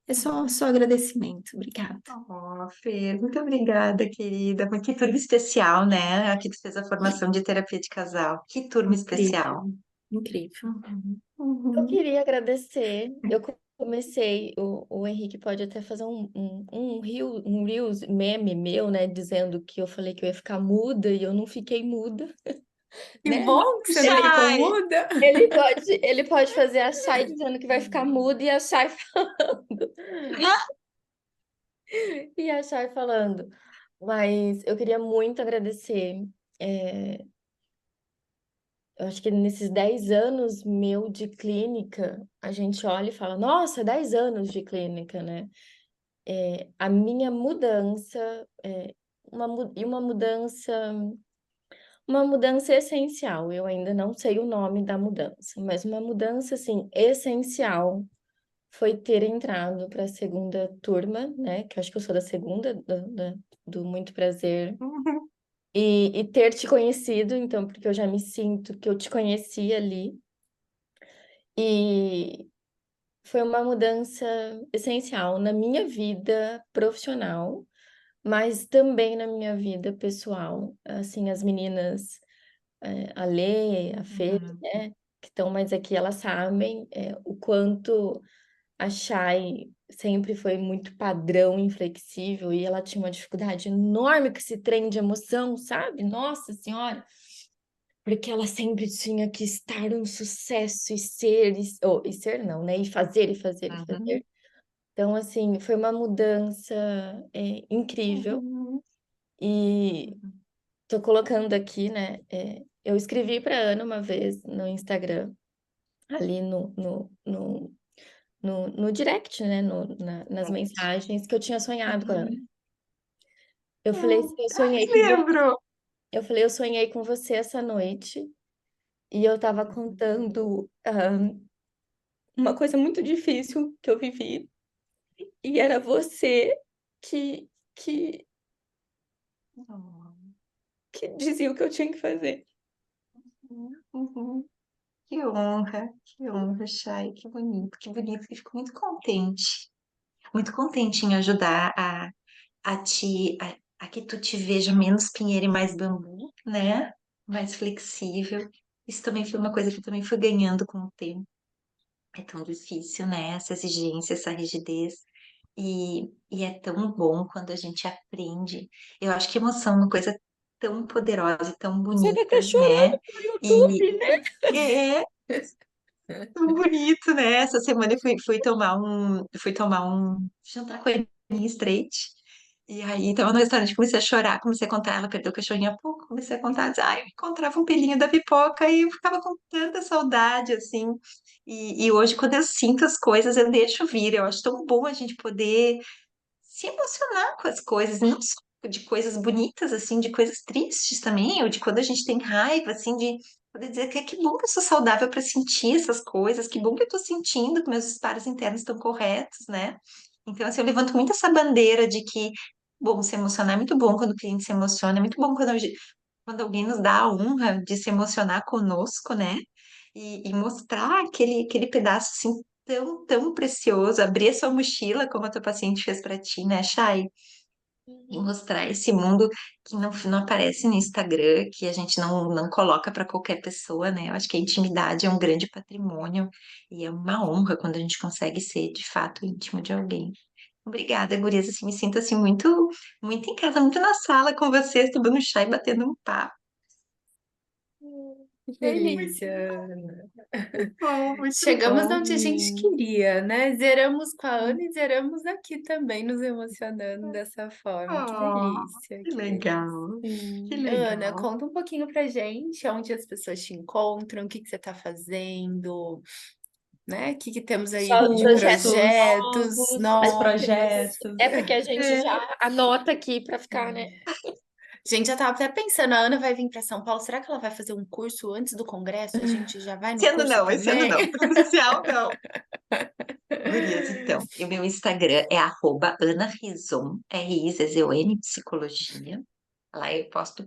É só agradecimento. Obrigada. Oh, Fer, muito obrigada, querida. Mas que turma especial, né? Aqui tu fez a formação de terapia de casal. Que turma especial. Incrível, incrível. Uhum, Eu uhum. queria agradecer. Eu comecei, o Henrique pode até fazer um Reels meme meu, né? Dizendo que eu falei que eu ia ficar muda e eu não fiquei muda, Que né? bom que você não Ele, ficou Chay! muda. ele pode fazer a Chay dizendo que vai ficar muda e a Chay falando. E a Chay falando. Mas eu queria muito agradecer. É, eu acho que nesses 10 anos meu de clínica, a gente olha e fala, nossa, 10 anos de clínica, né? A minha mudança, e uma mudança essencial. Eu ainda não sei o nome da mudança, mas uma mudança, assim, essencial foi ter entrado para a segunda turma, né? Que eu acho que eu sou da segunda, do Muito Prazer. Uhum, E ter te conhecido, então, porque eu já me sinto que eu te conheci ali. E foi uma mudança essencial na minha vida profissional, mas também na minha vida pessoal. Assim, as meninas, a Lê, a Fê, uhum. né, que estão mais aqui, elas sabem, o quanto a Chay sempre foi muito padrão, inflexível, e ela tinha uma dificuldade enorme com esse trem de emoção, sabe? Nossa Senhora! Porque ela sempre tinha que estar um sucesso e ser, e ser não, né? E fazer, e fazer, e Uhum, fazer. Então, assim, foi uma mudança incrível. uhum, E tô colocando aqui, né? Eu escrevi para Ana uma vez no Instagram, ali no direct, né? Nas uhum. mensagens, que eu tinha sonhado com a Ana. Uhum. Eu falei assim, Ai, lembro! eu falei, eu sonhei com você essa noite. E eu tava contando uma coisa muito difícil que eu vivi. E era você que, que, Oh, que dizia o que eu tinha que fazer. uhum. Que honra, Chay, que bonito, que fico muito contente em ajudar a que tu te veja menos pinheiro e mais bambu, né? Mais flexível. Isso também foi uma coisa que eu também fui ganhando com o tempo. É tão difícil, né? Essa exigência, essa rigidez. E é tão bom quando a gente aprende. Eu acho que emoção é uma coisa tão poderosa e tão Chega até bonita, né? chorando no E YouTube, né? é tão bonito, né? Essa semana eu fui tomar um jantar com a Aninha Straight. E aí, tava no restaurante, comecei a chorar, comecei a contar, ela perdeu o cachorrinho há pouco, comecei a contar, eu encontrava um pelinho da pipoca e eu ficava com tanta saudade, assim. E hoje, quando eu sinto as coisas, eu deixo vir. Eu acho tão bom a gente poder se emocionar com as coisas, não só de coisas bonitas, assim, de coisas tristes também, ou de quando a gente tem raiva, assim, de poder dizer que bom que eu sou saudável para sentir essas coisas, que bom que eu estou sentindo que meus disparos internos estão corretos, né? Então, assim, eu levanto muito essa bandeira de que, bom, se emocionar é muito bom quando o cliente se emociona, é muito bom quando alguém nos dá a honra de se emocionar conosco, né? E mostrar aquele pedaço, assim, tão, tão precioso, abrir a sua mochila, como a tua paciente fez para ti, né, Chay? E Uhum. mostrar esse mundo que não aparece no Instagram, que a gente não coloca para qualquer pessoa, né? Eu acho que a intimidade é um grande patrimônio e é uma honra quando a gente consegue ser de fato íntimo de alguém. Obrigada, gurias, assim, me sinto assim muito, muito em casa, muito na sala com vocês, tomando chá e batendo um papo. Que Feliz. delícia, Ana. Bom, muito Chegamos bom. onde a gente queria, né? Zeramos com a Ana e zeramos aqui também, nos emocionando dessa forma. Que Oh, delícia, que que delícia. legal, que Sim. Ana, legal. conta um pouquinho pra gente onde as pessoas te encontram, o que que você está fazendo, né? O que que temos aí Só de projetos Cursos, projetos novos. os novos. projetos. É porque a gente É, já anota aqui para ficar, né? A gente já estava até pensando, a Ana vai vir para São Paulo, será que ela vai fazer um curso antes do congresso? A gente já vai no curso esse ano também? não, presencial não. Gurias, então, e o meu Instagram é @AnaRizon, RIZZON, psicologia. Lá eu posto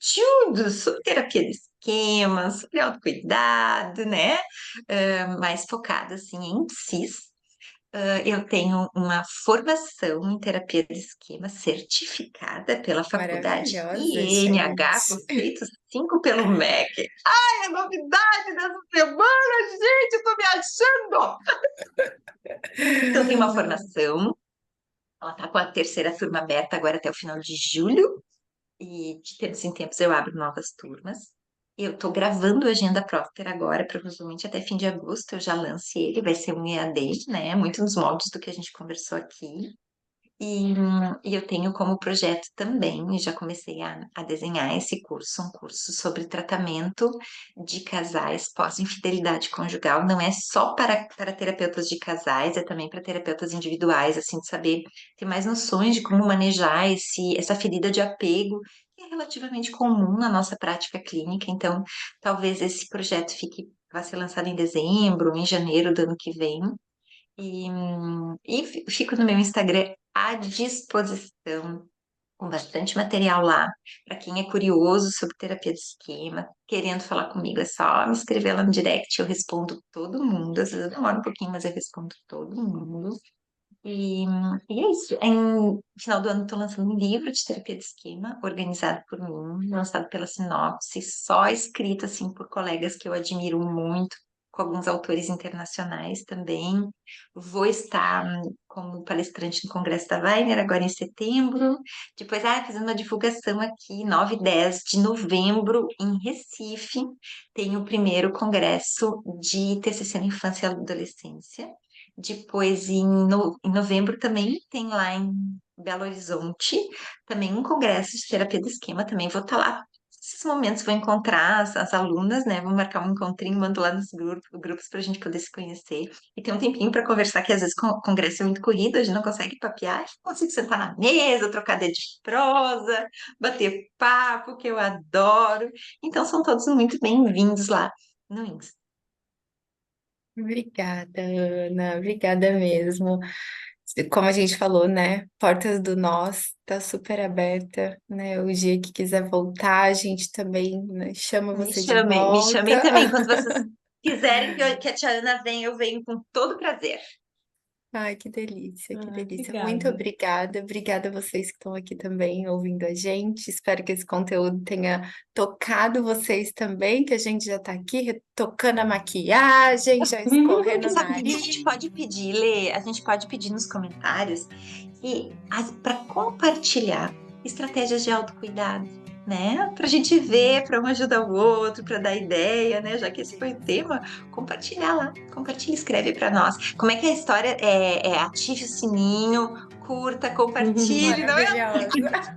tudo sobre terapia de esquema, sobre autocuidado, né? Mais focada, assim, em psis. Eu tenho uma formação em terapia de esquema certificada pela faculdade Maravilhosa, INH, com gente. feito 5 pelo MEC. Ai, a novidade dessa semana, gente, eu tô me achando! Então, eu tenho uma formação, ela tá com a terceira turma aberta agora até o final de julho, e de tempos em tempos eu abro novas turmas. Eu tô gravando a Agenda Próspera agora, provavelmente até fim de agosto eu já lance ele, vai ser um EAD, né? Muito nos moldes do que a gente conversou aqui. E eu tenho como projeto também, e já comecei a desenhar esse curso, um curso sobre tratamento de casais pós-infidelidade conjugal. Não é só para terapeutas de casais, é também para terapeutas individuais, assim, de saber ter mais noções de como manejar essa ferida de apego, que é relativamente comum na nossa prática clínica. Então, talvez esse projeto vai ser lançado em dezembro, em janeiro do ano que vem. E fico no meu Instagram à disposição, com bastante material lá. Para quem é curioso sobre terapia de esquema, querendo falar comigo, é só me escrever lá no direct, eu respondo todo mundo. Às vezes demora um pouquinho, mas eu respondo todo mundo. E, e é isso. No final do ano, estou lançando um livro de terapia de esquema, organizado por mim, lançado pela Sinopse, só escrito assim por colegas que eu admiro muito, com alguns autores internacionais também. Vou estar como palestrante no Congresso da Weiner agora em setembro. Depois, fazendo uma divulgação aqui, 9 e 10 de novembro, em Recife, tem o primeiro congresso de TCC na infância e adolescência. Depois, em novembro, também tem lá em Belo Horizonte, também um congresso de terapia do esquema. Também vou estar lá. Nesses momentos, vou encontrar as alunas, né? Vou marcar um encontrinho, mando lá nos grupos para a gente poder se conhecer. E ter um tempinho para conversar, que às vezes o congresso é muito corrido, a gente não consegue papear. Consigo sentar na mesa, trocar dedo de prosa, bater papo, que eu adoro. Então, são todos muito bem-vindos lá no Insta. Obrigada, Ana. Obrigada mesmo. Como a gente falou, né? Portas do Nós tá super aberta, né? O dia que quiser voltar, a gente também, né, chama você de Me chamem volta. também. Quando vocês quiserem que a tia Ana venha, eu venho com todo prazer. Ai, que delícia, que delícia. Muito Obrigada. obrigada. Obrigada a vocês que estão aqui também ouvindo a gente. Espero que esse conteúdo tenha tocado vocês também, que a gente já está aqui retocando a maquiagem, já escorrendo E o sabe o que a nariz. gente pode pedir, Lê? A gente pode pedir nos comentários e para compartilhar estratégias de autocuidado, né? Para a gente ver, para um ajudar o outro, para dar ideia, né? Já que esse foi o tema, compartilhar lá. Compartilha, escreve para nós. Como é que é a história ative o sininho, curta, compartilhe, não é? Maravilhosa.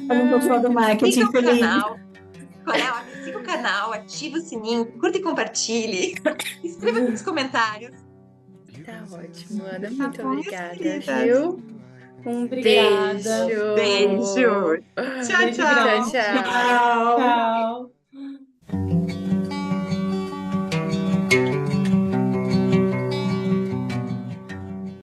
Eu não tô fã do Siga marketing, o Felipe. canal. Qual é? Siga o canal, ative o sininho, curta e compartilhe. Escreva nos comentários. Tá ótimo, Ana. Tá Muito bom, minhas obrigada, queridas? viu? Um Obrigada. beijo. Beijo. Tchau, Beijo Tchau, grande. tchau. tchau. Tchau. Tchau.